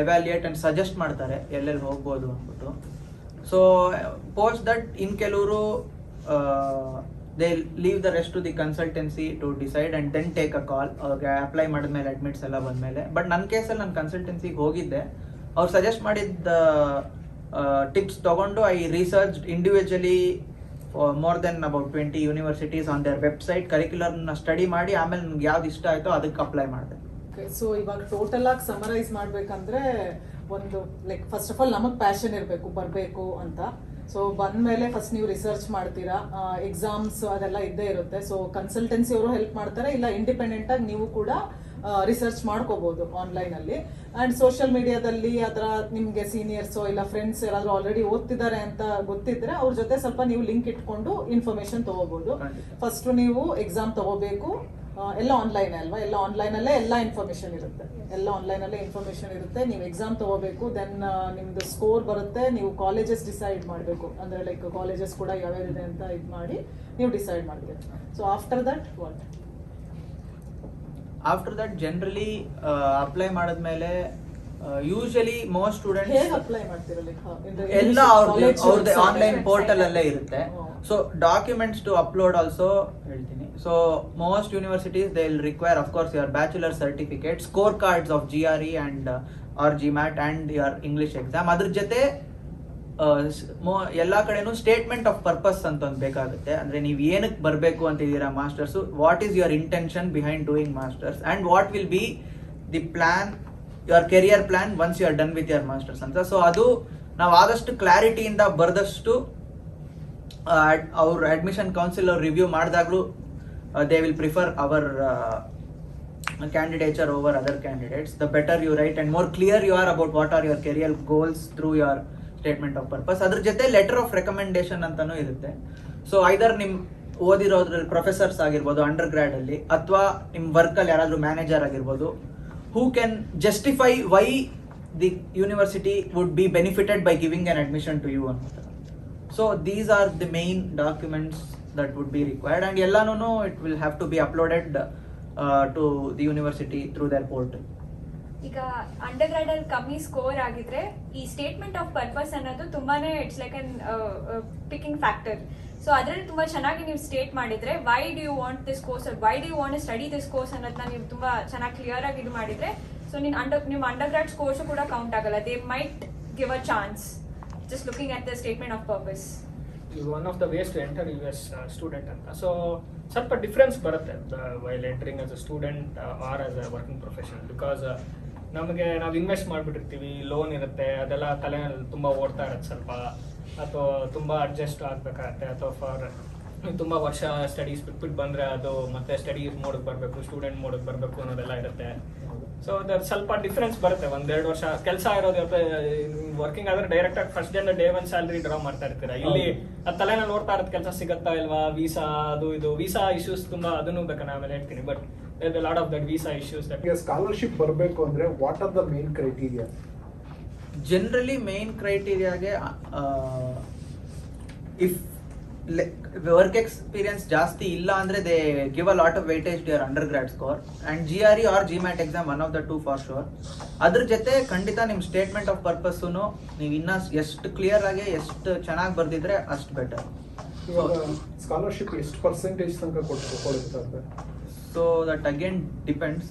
evaluate and suggest ಮಾಡ್ತಾರೆ ಎಲ್ಲೆಲ್ಲಿ ಹೋಗ್ಬೋದು ಅಂದ್ಬಿಟ್ಟು. ಸೊ ಪೋಸ್ಟ್ ದಟ್ ಇನ್ ಕೆಲವರು they leave the rest to the consultancy to decide and then take a call. ಅವ್ರಿಗೆ ಅಪ್ಲೈ ಮಾಡಿದ್ಮೇಲೆ ಅಡ್ಮಿಟ್ಸ್ ಎಲ್ಲ ಬಂದಮೇಲೆ. ಬಟ್ ನನ್ನ ಕೇಸಲ್ಲಿ ನಾನು ಕನ್ಸಲ್ಟೆನ್ಸಿಗೆ ಹೋಗಿದ್ದೆ, ಅವ್ರು ಸಜೆಸ್ಟ್ ಮಾಡಿದ್ದ ಟಿಪ್ಸ್ ತಗೊಂಡು I research individually more then about 20 universities on their website, ಕರಿಕ್ಯುಲರ್ನ ಸ್ಟಡಿ ಮಾಡಿ ಆಮೇಲೆ ನನಗೆ ಯಾವ್ದು ಇಷ್ಟ ಆಯಿತೋ ಅದಕ್ಕೆ ಅಪ್ಲೈ ಮಾಡಿದೆ. ಸೊ ಇವಾಗ ಟೋಟಲ್ ಆಗಿ ಸಮರೈಸ್ ಮಾಡ್ಬೇಕಂದ್ರೆ ಒಂದು ಲೈಕ್ ಫಸ್ಟ್ ಆಫ್ ಆಲ್ ನಮಗೆ ಪ್ಯಾಷನ್ ಇರಬೇಕು ಬರಬೇಕು ಅಂತ. ಸೊ ಬಂದಮೇಲೆ ಫಸ್ಟ್ ನೀವು ರಿಸರ್ಚ್ ಮಾಡ್ತೀರಾ, ಎಕ್ಸಾಮ್ಸ್ ಅದೆಲ್ಲ ಇದ್ದೇ ಇರುತ್ತೆ. ಸೊ ಕನ್ಸಲ್ಟೆನ್ಸಿ ಅವರು ಹೆಲ್ಪ್ ಮಾಡ್ತಾರೆ, ಇಲ್ಲ ಇಂಡಿಪೆಂಡೆಂಟ್ ಆಗಿ ನೀವು ಕೂಡ ರಿಸರ್ಚ್ ಮಾಡ್ಕೋಬಹುದು ಆನ್ಲೈನಲ್ಲಿ. ಆ್ಯಂಡ್ ಸೋಷಿಯಲ್ ಮೀಡಿಯಾದಲ್ಲಿ ಅದರ ನಿಮಗೆ ಸೀನಿಯರ್ಸೋ ಇಲ್ಲ ಫ್ರೆಂಡ್ಸ್ ಯಾರಾದರೂ ಆಲ್ರೆಡಿ ಓದ್ತಿದ್ದಾರೆ ಅಂತ ಗೊತ್ತಿದ್ರೆ ಅವ್ರ ಜೊತೆ ಸ್ವಲ್ಪ ನೀವು ಲಿಂಕ್ ಇಟ್ಕೊಂಡು ಇನ್ಫಾರ್ಮೇಶನ್ ತಗೋಬಹುದು. ಫಸ್ಟ್ ನೀವು ಎಕ್ಸಾಮ್ ತಗೋಬೇಕು, ಎಲ್ಲ ಆನ್ಲೈನ್ ಅಲ್ವಾ, ಎಲ್ಲ ಆನ್ಲೈನಲ್ಲೇ ಎಲ್ಲ ಇನ್ಫಾರ್ಮೇಶನ್ ಇರುತ್ತೆ, ಎಲ್ಲ ಆನ್ಲೈನಲ್ಲೇ ಇನ್ಫಾರ್ಮೇಶನ್ ಇರುತ್ತೆ. ನೀವು ಎಕ್ಸಾಮ್ ತಗೋಬೇಕು, ದೆನ್ ನಿಮ್ದು ಸ್ಕೋರ್ ಬರುತ್ತೆ, ನೀವು ಕಾಲೇಜಸ್ ಡಿಸೈಡ್ ಮಾಡಬೇಕು, ಅಂದರೆ ಲೈಕ್ ಕಾಲೇಜಸ್ ಕೂಡ ಯಾವ್ಯಾವಿದೆ ಅಂತ ಇದು ಮಾಡಿ ನೀವು ಡಿಸೈಡ್ ಮಾಡ್ತೀರಿ. So after that what? After that generally apply ಮಾಡಿದ್ಮೇಲೆ ಯೂಶಲಿ ಮೋಸ್ಟ್ ಸ್ಟೂಡೆಂಟ್ಸ್ ಹೇಗೆ ಅಪ್ಲೈ ಮಾಡ್ತೀರಾ? ಎಲ್ಲ ಅವ್ರದ್ದು ಆನ್ಲೈನ್ ಪೋರ್ಟಲ್ ಅಲ್ಲೇ ಇರುತ್ತೆ. So documents to upload also ಹೇಳ್ತೀನಿ. So most universities they will require of course your bachelor certificate, score cards of GRE and or GMAT and your English exam. ಅದ್ರ ಜೊತೆ ಎಲ್ಲಾ ಕಡೆನೂ ಸ್ಟೇಟ್ಮೆಂಟ್ ಆಫ್ ಪರ್ಪಸ್ ಅಂತ ಒಂದು ಬೇಕಾಗುತ್ತೆ. ಅಂದ್ರೆ ನೀವು ಏನಕ್ಕೆ ಬರಬೇಕು ಅಂತಿದ್ದೀರಾ masters, what is your intention behind doing masters and what will be the plan, your career plan once you are done with your masters ಅಂತ. ಸೊ ಅದು ನಾವು ಆದಷ್ಟು ಕ್ಲಾರಿಟಿಯಿಂದ ಬರೆದಷ್ಟು ಅವ್ರ ಅಡ್ಮಿಷನ್ ಕೌನ್ಸಿಲ್ ಅವ್ರು ರಿವ್ಯೂ ಮಾಡಿದಾಗಲೂ they will prefer our candidature over other candidates. The better you write and more clear you are about what are your career goals through your statement of purpose. ಅದ್ರ ಜೊತೆ letter of recommendation ಅಂತಾನೂ ಇರುತ್ತೆ. So either ನಿಮ್ ಓದಿರೋದ್ರಲ್ಲಿ professors ಆಗಿರ್ಬೋದು under grad ಅಲ್ಲಿ, ಅಥವಾ ನಿಮ್ ವರ್ಕ್ ಅಲ್ಲಿ ಯಾರಾದ್ರೂ ಮ್ಯಾನೇಜರ್ ಆಗಿರ್ಬೋದು, who can justify why the university would be benefited by giving an admission to you ಅಂತ. So these are the main documents that would be required and ಎಲ್ಲಾನು it will have to be uploaded to the university through their portal. ಈಗ under grad ಅಲ್ಲಿ ಕಮ್ಮಿ score ಆಗಿದ್ರೆ ಈ statement of purpose ಅನ್ನೋದು ತುಂಬಾನೇ it's like an picking factor. So ಅದರಲ್ಲಿ ತುಂಬಾ ಚೆನ್ನಾಗಿ ನೀವು ಸ್ಟೇಟ್ ಮಾಡಿದ್ರೆ why do you want this course, why do you want study this course ಅನ್ನೋದನ್ನ ನೀವು ತುಂಬಾ ಚೆನ್ನಾಗಿ ಕ್ಲಿಯರ್ ಆಗಿ ಇದು ಮಾಡಿದ್ರೆ, ಸೊ ನಿಮ್ಮ ಅಂಡರ್ ಗ್ರಾಡ್ ಸ್ಕೋರ್ಸ್ ಕೂಡ ಕೌಂಟ್ ಆಗಲ್ಲ. They might give a chance just looking at the statement of purpose. is one of the ways to enter US student ಅಂತ. ಸೊ ಸ್ವಲ್ಪ ಡಿಫ್ರೆನ್ಸ್ ಬರುತ್ತೆ while entering as a student or as a working professional. Because ನಮಗೆ ನಾವು invest ಮಾಡಿಬಿಟ್ಟಿರ್ತೀವಿ, loan ಇರುತ್ತೆ, ಅದೆಲ್ಲ ತಲೆನಲ್ಲಿ ತುಂಬ ಓಡ್ತಾ ಇರುತ್ತೆ ಸ್ವಲ್ಪ, ಅಥವಾ ತುಂಬ ಅಡ್ಜಸ್ಟ್ ಆಗಬೇಕಾಗತ್ತೆ, ಅಥವಾ ಫಾರ್ ತುಂಬ ವರ್ಷ ಸ್ಟಡೀಸ್ ಬಿಟ್ಬಿಟ್ಟು ಬಂದರೆ ಅದು ಮತ್ತೆ ಸ್ಟಡೀಸ್ ಮೋಡಿಗೆ ಬರಬೇಕು, ಸ್ಟೂಡೆಂಟ್ ಮೋಡಿಗೆ ಬರಬೇಕು ಅನ್ನೋದೆಲ್ಲ ಇರುತ್ತೆ. ಸೊ ಅದು ಸ್ವಲ್ಪ ಡಿಫ್ರೆನ್ಸ್ ಬರುತ್ತೆ. 1-2 ವರ್ಷ ಕೆಲಸ ಇರೋದು, ವರ್ಕಿಂಗ್ ಆದ್ರೆ ಡೈರೆಕ್ಟ್ ಆಗಿ ಫಸ್ಟ್ ಡೇ 1 ಸ್ಯಾಲರಿ ಡ್ರಾ ಮಾಡ್ತಾ ಇರ್ತೀರಾ. ಇಲ್ಲಿ ಅದು ತಲೆನಲ್ಲಿ ನೋಡ್ತಾ ಇರೋದು ಕೆಲಸ ಸಿಗುತ್ತಾ ಇಲ್ವಾ, ವೀಸಾ ಅದು ಇದು ವೀಸಾ ಇಶ್ಯೂಸ್ ತುಂಬಾ, ಅದನ್ನು ಬೇಕಾದ್ರೆ ಆಮೇಲೆ ಹೇಳ್ತೀನಿ. But there is lot of that visa issues. Scholarship ಬರಬೇಕು ಅಂದ್ರೆ what are the main criteria? Generally main ಕ್ರೈಟೀರಿಯಾಗೆ ಇಫ್ ವರ್ಕ್ ಎಕ್ಸ್ಪೀರಿಯನ್ಸ್ ಜಾಸ್ತಿ ಇಲ್ಲ ಅಂದ್ರೆ they give a lot of weightage to your under grad score and GRE or GMAT exam, one of the two for sure. ಅದ್ರ ಜೊತೆ ಖಂಡಿತ ನಿಮ್ statement of purpose ನೀವು ಇನ್ನ ಎಷ್ಟು ಕ್ಲಿಯರ್ ಆಗಿ ಎಷ್ಟು ಚೆನ್ನಾಗಿ ಬರ್ದಿದ್ರೆ ಅಷ್ಟು ಬೆಟರ್. ಸ್ಕಾಲರ್ಶಿಪ್ ಎಷ್ಟು ಪರ್ಸೆಂಟೇಜ್ ತನಕ ಕೊಡ್ತಾರೆ? So that again depends.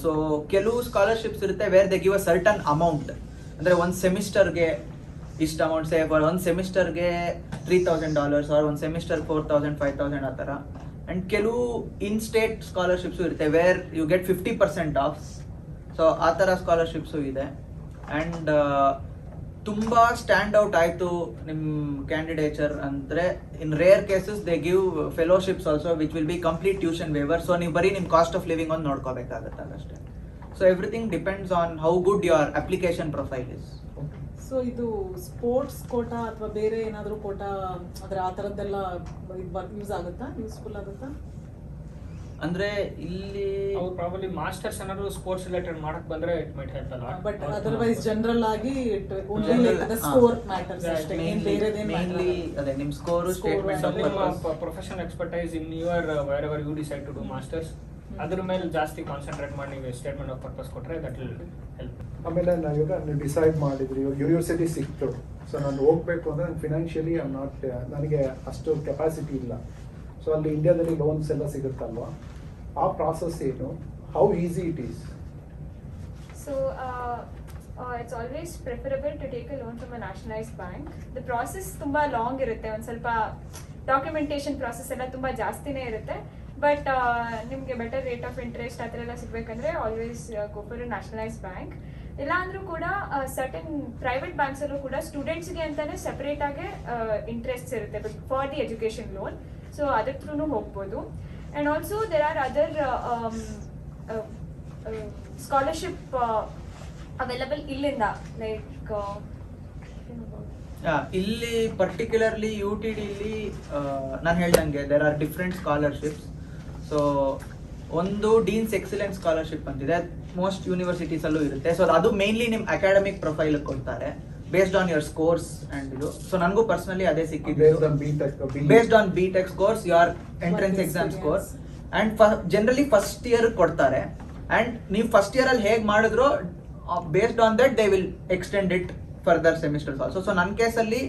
So ಕೆಲವು ಸ್ಕಾಲರ್ಶಿಪ್ಸ್ ಇರುತ್ತೆ where they give a certain amount, ಅಂದ್ರೆ ಒಂದು ಸೆಮಿಸ್ಟರ್ಗೆ ಇಷ್ಟು ಅಮೌಂಟ್ ಸೇ ಫಾರ್ ಒಂದು ಸೆಮಿಸ್ಟರ್ಗೆ $3,000 ಆರ್ ಒಂದು ಸೆಮಿಸ್ಟರ್ 4,000 5,000 ಆ ಥರ. ಆ್ಯಂಡ್ ಕೆಲವು ಇನ್ ಸ್ಟೇಟ್ ಸ್ಕಾಲರ್ಶಿಪ್ಸು ಇರುತ್ತೆ where you get 50% off. So ಆ ಥರ ಸ್ಕಾಲರ್ಶಿಪ್ಸು ಇದೆ. ಆ್ಯಂಡ್ ತುಂಬ ಸ್ಟ್ಯಾಂಡ್ ಔಟ್ ಆಯಿತು ನಿಮ್ಮ ಕ್ಯಾಂಡಿಡೇಚರ್ ಅಂದರೆ in rare cases they give fellowships also which will be complete tuition waiver. So ನೀವು ಬರೀ ನಿಮ್ಮ ಕಾಸ್ಟ್ ಆಫ್ ಲಿವಿಂಗ್ ಒಂದು ನೋಡ್ಕೋಬೇಕಾಗತ್ತೆ ಅಷ್ಟೇ. So everything depends on how good your application profile is. So ಇದು ಸ್ಪೋರ್ಟ್ಸ್ ಕೋಟಾ ಅಥವಾ ಬೇರೆ ಏನಾದರೂ ಕೋಟಾ ಅಂದ್ರೆ ಆ ಥರದ್ದೆಲ್ಲ ಯೂಸ್ ಆಗುತ್ತಾ, ಯೂಸ್ಫುಲ್ ಆಗುತ್ತಾ? ಅಂದ್ರೆ ಇಲ್ಲಿ ಅವ್ರು ಪ್ರಾಬಬ್ಲಿ ಮಾಸ್ಟರ್ಸ್ ಏನಾದ್ರು ಸ್ಪೋರ್ಟ್ಸ್ ರಿಲೇಟೆಡ್ ಮಾಡಕ್ ಬಂದ್ರೆ ಇಟ್ ಮೈಟ್ ಹೆಲ್ಪ್ ಅಲ್ಲ. ಬಟ್ ಅದರ್ವೈಸ್ ಜನರಲ್ ಆಗಿ ಸ್ಕೋರ್ ಮ್ಯಾಟರ್ಸ್ ಅಷ್ಟೇ, ಬೇರೆದೇನು ಮೇನ್ಲಿ ಅದೇ ನಿಮ್ಮ score statement of purpose. Professional expertise in your wherever you decide to do masters ಅದ್ರ ಮೇಲೆ ಜಾಸ್ತಿ ಕಾನ್ಸಂಟ್ರೇಟ್ ಮಾಡಿ ನೀವು ಸ್ಟೇಟ್ಮೆಂಟ್ ಆಫ್ ಪರ್ಪಸ್ ಕೊಟ್ರೆ ದಟ್ ವಿಲ್ ಹೆಲ್ಪ್. ಆಮೇಲೆ ಇವಾಗ ನೀವು ಡಿಸೈಡ್ ಮಾಡಿದ್ರಿ ಯೂನಿವರ್ಸಿಟಿ ಸಿಕ್ತು, ಸೊ ನಾನು ಹೋಗ್ಬೇಕು ಅಂದ್ರೆ ನಾನು ಫಿನಾನ್ಷಿಯಲಿ ಐ ನಾಟ್, ನನಗೆ ಅಷ್ಟು ಕೆಪಾಸಿಟಿ ಇಲ್ಲ. ಸೊ ಅಲ್ಲಿ ಇಂಡಿಯಾದಲ್ಲಿ ಲೋನ್ಸ್ ಎಲ್ಲ ಸಿಗುತ್ತಲ್ವಾ, ಆ ಪ್ರಾಸೆಸ್ ಏನು, how easy it is? So it's always preferable to take a loan from a nationalized bank. The process ತುಂಬಾ ಲಾಂಗ್ ಇರುತ್ತೆ, ಒಂದು ಸ್ವಲ್ಪ ಡಾಕ್ಯುಮೆಂಟೇಶನ್ ಪ್ರಾಸೆಸ್ ಎಲ್ಲ ತುಂಬಾ ಜಾಸ್ತಿನೇ ಇರುತ್ತೆ. ಬಟ್ ನಿಮಗೆ ಬೆಟರ್ ರೇಟ್ ಆಫ್ ಇಂಟ್ರೆಸ್ಟ್ ಆ ಥರ ಎಲ್ಲ ಸಿಗಬೇಕಂದ್ರೆ always go for a nationalise bank. ಇಲ್ಲ ಅಂದ್ರೂ ಕೂಡ ಸರ್ಟನ್ ಪ್ರೈವೇಟ್ ಬ್ಯಾಂಕ್ಸಲ್ಲೂ ಕೂಡ ಸ್ಟೂಡೆಂಟ್ಸ್ಗೆ ಅಂತಾನೆ ಸೆಪರೇಟ್ ಆಗಿ ಇಂಟ್ರೆಸ್ಟ್ ಇರುತ್ತೆ for the education loan. So ಅದ್ರ ಥ್ರೂ ಹೋಗ್ಬೋದು. And also there are other scholarship available ಇಲ್ಲಿಂದ, ಲೈಕ್ ಇಲ್ಲಿ ಪರ್ಟಿಕ್ಯುಲರ್ಲಿ UTD ಇಲ್ಲಿ ನಾನು ಹೇಳ್ದಂಗೆ there are different scholarships. So ಒಂದು ಡೀನ್ಸ್ ಎಕ್ಸಲೆನ್ಸ್ ಸ್ಕಾಲರ್ಶಿಪ್ ಅಂತಿದೆ, ಮೋಸ್ಟ್ ಯೂನಿವರ್ಸಿಟೀಸ್ ಅಲ್ಲೂ ಇರುತ್ತೆ. ಸೊ ಅದು ಮೇನ್ಲಿ ನಿಮ್ಮ ಅಕಾಡೆಮಿಕ್ ಪ್ರೊಫೈಲ್ ಕೊಡ್ತಾರೆ based on your scores and ಇದು. ಸೊ ನನಗೂ ಪರ್ಸನಲಿ ಅದೇ ಸಿಕ್ಕಿದ್ದು based on BTech scores, your entrance exam score. And generally first year ಕೊಡ್ತಾರೆ. ಅಂಡ್ ನೀವು ಫಸ್ಟ್ ಇಯರ್ ಅಲ್ಲಿ ಹೇಗೆ ಮಾಡಿದ್ರು based on that they will extend it further semesters also. So ನನ್ನ ಕೇಸಲ್ಲಿ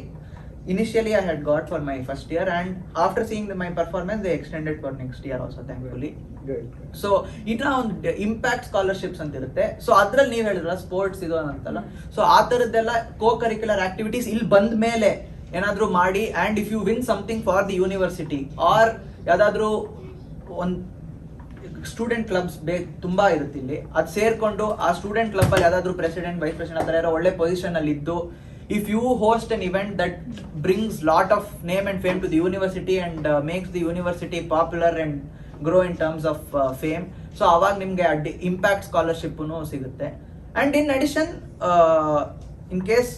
initially I had got for my first year, and after seeing my performance they extended for next year also, thankfully. So ಇದನ್ನ ಒಂದು impact scholarships ಅಂತ ಇರುತ್ತೆ. So ಅದ್ರಲ್ಲಿ ನೀವು ಹೇಳಿದ್ರ sports ಇದು ಅಂತಲ್ಲ, ಸೊ ಆ ಥರದ್ದೆಲ್ಲ ಕೋ ಕರಿಕ್ಯುಲರ್ ಆಕ್ಟಿವಿಟೀಸ್ ಇಲ್ಲಿ ಬಂದ ಮೇಲೆ ಏನಾದರೂ ಮಾಡಿ, and if you win something for the university or ಯಾವುದಾದ್ರೂ ಒಂದು ಸ್ಟೂಡೆಂಟ್ ಕ್ಲಬ್ಸ್ ತುಂಬಾ ಇರುತ್ತೆ ಇಲ್ಲಿ, ಅದು ಸೇರ್ಕೊಂಡು ಆ ಸ್ಟೂಡೆಂಟ್ ಕ್ಲಬ್ ಅಲ್ಲಿ ಯಾವ್ದಾದ್ರು ಪ್ರೆಸಿಡೆಂಟ್ ವೈಸ್ ಪ್ರೆಸಿಡೆಂಟ್ ಆ ಥರ ಇರೋ ಒಳ್ಳೆ ಪೊಸಿಷನ್ ಅಲ್ಲಿ ಇದ್ದು, if you host an event that brings lot of name and fame to the university and makes the university popular and grow in terms of fame, so ಅವಾಗ ನಿಮ್ಗೆ impact scholarship ಸಿಗುತ್ತೆ. And in addition in case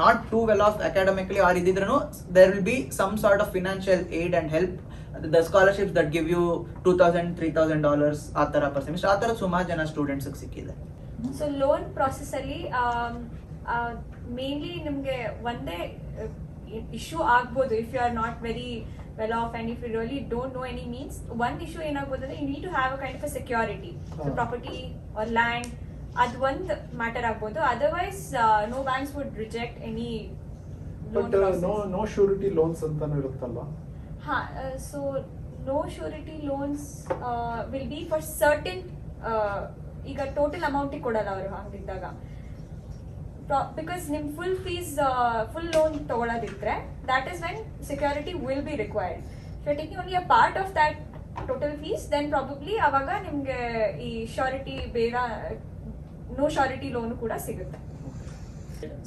not too well off academically are ಇದ್ದಿದ್ರು there will be some sort of financial aid and help. The scholarships that give you $2,000 $3,000 ಆ ಥರ per semester, ಆ ಥರ ಸುಮಾರು ಜನ ಸ್ಟೂಡೆಂಟ್ಸ್ಗೆ ಸಿಕ್ಕಿದೆ. ಸೊ ಲೋನ್ ಪ್ರಾಸೆಸ್ಸಲ್ಲಿ ಮೇನ್ಲಿ ನಿಮಗೆ ಒಂದೇ ಇಶ್ಯೂ ಆಗ್ಬೋದು if you are not very well off and if you really don't know any means. ಒಂದು ಇಶ್ಯೂ ಏನಾಗ್ಬೋದು ಅಂದರೆ you need to have a kind of a security, property or land, ಅದು ಒಂದು matter ಆಗ್ಬೋದು. Otherwise no banks would reject any but no surety loans ಅಂತಾನು ಇರುತ್ತಲ್ವಾ? So no surety loans will be for certain ಈಗ total ಅಮೌಂಟಿಗೆ ಕೊಡಲ್ಲ ಅವರು ಹಂಗಿದ್ದಾಗ, ಬಿಕಾಸ್ ನಿಮ್ ಫುಲ್ ಫೀಸ್ ಫುಲ್ ಲೋನ್ ತಗೊಳ್ಳೋದಿದ್ರೆ that is when security will be required. If you taking only a part of that total fees then probably ಅವಾಗ ನಿಮ್ಗೆ ಈ ಶ್ಯೂರಿಟಿ ಬೇಗ ನೋ ಶ್ಯೂರಿಟಿ ಲೋನ್ ಕೂಡ ಸಿಗುತ್ತೆ.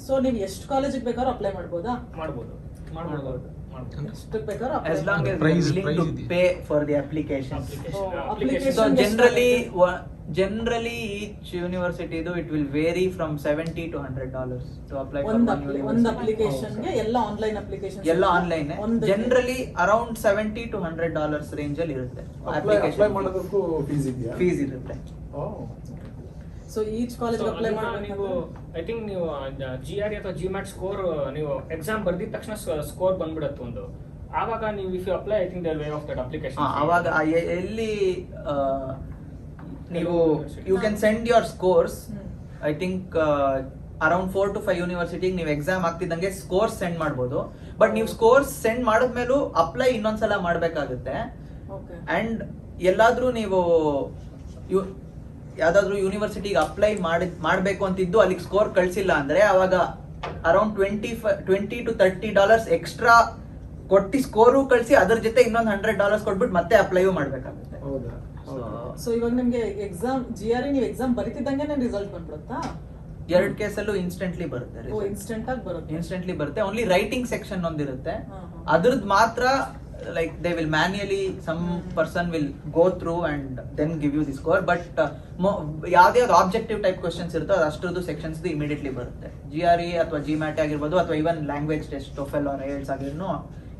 ಸೊ ನೀವು ಎಷ್ಟು ಕಾಲೇಜಿಗೆ ಬೇಕಾದ್ರೂ ಅಪ್ಲೈ ಮಾಡ್ಬೋದಾ? ಮಾಡ್ಬೋದು. ಎಷ್ಟಕ್ಕೆ ಬೇಕಾದ್ರೂ apply As long as ಮಾಡ್ಬೋದು. they're willing to pay for the application. application So ಎಷ್ಟು generally each university it will vary from $70 to $100 to apply for ಒಂದು one university. ಒಂದು ಅಪ್ಲಿಕೇಶನ್ಗೆ ಎಲ್ಲ ಆನ್ಲೈನ್ ಅಪ್ಲಿಕೇಶನ್ ಎಲ್ಲ online generally around $70 to $100 range ಅಲ್ಲಿ ಇರುತ್ತೆ. Apply ಮಾಡೋದಕ್ಕೂ ಫೀಸ್ ಇದೆಯಾ? ಫೀಸ್ ಇರುತ್ತೆ. ಸೊ ಈಚ್ ಕಾಲೇಜ್ ಅಪ್ಲೈ ನೀವು ಮಾಡಬೇಕು. ಐ ಥಿಂಕ್ ನೀವು GRE ಅಥವಾ GMAT ಸ್ಕೋರ್ ನೀವು ಎಕ್ಸಾಮ್ ಬರ್ದಿದ ತಕ್ಷಣ ಸ್ಕೋರ್ ಬಂದ್ಬಿಡುತ್ತೆ ಒಂದು. ಆವಾಗ ನೀವು if you apply I think there way of that application. ಆವಾಗ ಎಲ್ಲಿ ನೀವು you can send your scores. I think around 4 to 5 ಯೂನಿವರ್ಸಿಟಿಗೆ ನೀವು ಎಕ್ಸಾಮ್ ಆಗ್ತಿದ್ದಂಗೆ ಸ್ಕೋರ್ಸ್ ಸೆಂಡ್ ಮಾಡ್ಬೋದು. ಬಟ್ ನೀವು ಸ್ಕೋರ್ಸ್ ಸೆಂಡ್ ಮಾಡಿದ್ಮೇಲೂ ಅಪ್ಲೈ ಇನ್ನೊಂದ್ಸಲ ಮಾಡಬೇಕಾಗುತ್ತೆ. ಅಂಡ್ ಎಲ್ಲಾದ್ರೂ ನೀವು ಯಾವ್ದಾದ್ರು ಯೂನಿವರ್ಸಿಟಿಗೆ ಅಪ್ಲೈ ಮಾಡಬೇಕು ಅಂತಿದ್ದು ಅಲ್ಲಿಗೆ ಸ್ಕೋರ್ ಕಳ್ಸಿಲ್ಲ ಅಂದ್ರೆ ಅವಾಗ ಅರೌಂಡ್ $20 to $30 ಎಕ್ಸ್ಟ್ರಾ ಕೊಟ್ಟು ಸ್ಕೋರು ಕಳಿಸಿ ಅದ್ರ ಜೊತೆ ಇನ್ನೊಂದು $100 ಕೊಟ್ಬಿಟ್ಟು ಮತ್ತೆ ಅಪ್ಲೈಯೂ ಮಾಡ್ಬೇಕಾಗುತ್ತೆ. ಹೌದಾ? ಸೊ ಇವಾಗ ನಿಮ್ಗೆ ಎಕ್ಸಾಮ್ GRE ನೀವು ಎಕ್ಸಾಮ್ ಬರೀತಿದ್ದಂಗೆ ರಿಸಲ್ಟ್ ಬಂದ್ಬಿಡುತ್ತಾ? 2 ಕೇಸಲ್ಲೂ ಇನ್ಸ್ಟೆಂಟ್ಲಿ ಬರುತ್ತೆ. ಇನ್ಸ್ಟೆಂಟ್ ಆಗಿ ಬರುತ್ತೆ. ಇನ್ಸ್ಟೆಂಟ್ಲಿ ಬರುತ್ತೆ. ಓನ್ಲಿ ರೈಟಿಂಗ್ ಸೆಕ್ಷನ್ ಒಂದಿರುತ್ತೆ, ಹಾ. ಅದ್ರದ್ದು ಮಾತ್ರ like they will manually some person will go through and then give you the score, but ಯಾವ್ದೇ ಆಬ್ಜೆಕ್ಟಿವ್ ಟೈಪ್ ಕ್ವೆಶ್ಚನ್ಸ್ ಇರುತ್ತೋ ಅದು ಅಷ್ಟರದ್ದು ಸೆಕ್ಷನ್ಸ್ ಇಮಿಡಿಯೇಟ್ಲಿ ಬರುತ್ತೆ. GRE ಅಥವಾ GMAT ಆಗಿರ್ಬೋದು ಅಥವಾ even language test TOEFL or IELTS ಆಗಿರ್ನು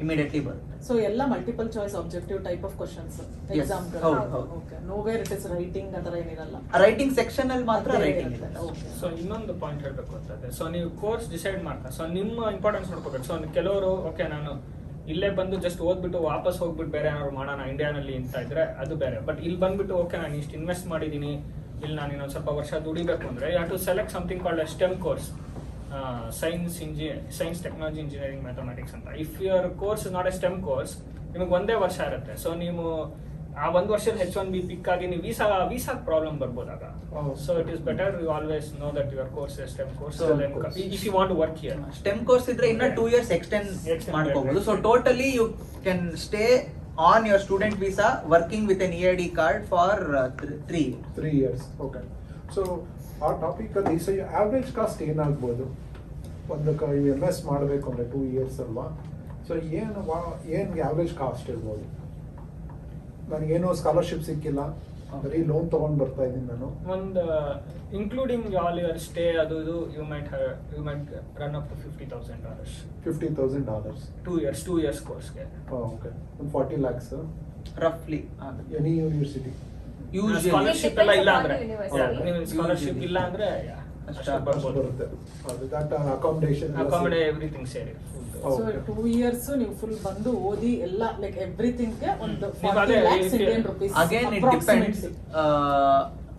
ಇಮಿಡಿಯೇಟ್ಲಿ ಬರುತ್ತೆ. ಸೊ ಎಲ್ಲ multiple choice objective type of questions exam. ಹೌದು. Okay, nowhere it is writing ಆ ಥರ ಏನಿರಲ್ಲ. ರೈಟಿಂಗ್ ಸೆಕ್ಷನ್ ಅಲ್ಲಿ ಮಾತ್ರ ರೈಟಿಂಗ್ ಇದೆ. ಸೊ ಇನ್ನೊಂದು ಪಾಯಿಂಟ್ ಹೇಳ್ಬೇಕು ಅಂತಂದ್ರೆ, ಸೊ ನೀವು ಕೋರ್ಸ್ ಡಿಸೈಡ್ ಮಾಡ್ತಾ ಸೊ ನಿಮ್ಮ ಇಂಪಾರ್ಟೆನ್ಸ್ ನೋಡ್ಕೋಬೇಕು. ಸೊ ಕೆಲವರು ಓಕೆ ನಾನು ಇಲ್ಲೇ ಬಂದು ಜಸ್ಟ್ ಓದ್ಬಿಟ್ಟು ವಾಪಸ್ ಹೋಗ್ಬಿಟ್ಟು ಬೇರೆ ಏನಾದ್ರು ಮಾಡೋಣ ಇಂಡಿಯಾನಲ್ಲಿ ಅಂತ ಇದ್ರೆ ಅದು ಬೇರೆ. ಬಟ್ ಇಲ್ಲಿ ಬಂದ್ಬಿಟ್ಟು ಓಕೆ ನಾನು ಇಷ್ಟು ಇನ್ವೆಸ್ಟ್ ಮಾಡಿದ್ದೀನಿ, ಇಲ್ಲಿ ನಾನು ಇನ್ನೊಂದು ಸ್ವಲ್ಪ ವರ್ಷ ದುಡಿಬೇಕು ಅಂದ್ರೆ you have to select something called STEM course, science technology engineering mathematics ಅಂತ. If your course not a STEM course ನಿಮಗೆ ಒಂದೇ ವರ್ಷ ಇರುತ್ತೆ. ಸೊ ನೀವು ಆ ಒಂದು ವರ್ಷದ H1B ಪಿಕ್ ಆಗಿ ನೀವು ವೀಸಾ ಪ್ರಾಬ್ಲಮ್ ಬರ್ಬೋದಾಗ. So it is better you always know that your course STEM course if you want to work here. STEM course ಇದ್ರೆ ಇನ್ನ 2 years ಎಕ್ಸ್ಟೆಂಡ್ ಮಾಡ್ಕೋಬಹುದು. So totally you can stay on your student visa working with an EAD card for 3 years. Okay. So ಆ topic ಅಲ್ಲಿ so average cost ಏನಾಗ್ಬೋದು ಒಂದು MS ಮಾಡಬೇಕು ಅಂದ್ರೆ 2 years ಅಲ್ವಾ? ಸೊ ಏನು ಆವ್ರೇಜ್ ಕಾಸ್ಟ್ ಇರ್ಬೋದು? ನನಗೇನು ಸ್ಕಾಲರ್ಶಿಪ್ ಸಿಕ್ಕಿಲ್ಲ, ಬರೀ ಲೋನ್ ತಗೊಂಡ್ ಬರ್ತಾ ಇದ್ದೀನಿ ನಾನು. ಒಂದು ಇನ್ಕ್ಲೂಡಿಂಗ್ ಆಲ್ ಯುವರ್ ಸ್ಟೇ ಅದು ಇದು you might run up to $50,000. $50,000 2 years ಕೋರ್ಸ್ಗೆ. ಓಕೆ. ಒಂದು 40 lakhs ರಫ್ಲಿ ಆಗುತ್ತೆ. ಎನಿ ಯೂನಿವರ್ಸಿಟಿ ಸ್ಕಾಲರ್ಶಿಪ್ ಎಲ್ಲ ಇಲ್ಲ ಅಂದ್ರೆ University. ನೀವು ಸ್ಕಾಲರ್ಶಿಪ್ ಇಲ್ಲ ಅಂದ್ರೆ ಅಷ್ಟು ಬರ್ಬೋದು. ಬರುತ್ತೆ. ಅದು ದಟ್ ಅಕಾಮಡೇಷನ್ ಎವ್ರಿಥಿಂಗ್ ಸೇರಿ. ಸೊ 2 years ನೀವು ಫುಲ್ ಬಂದು ಓದಿ ಎಲ್ಲ ಲೈಕ್ ಎವ್ರಿಥಿಂಗ್ ಗೆ ಒಂದು ನೀವು 40 ಅದೇ lakhs Indian rupees again it depends,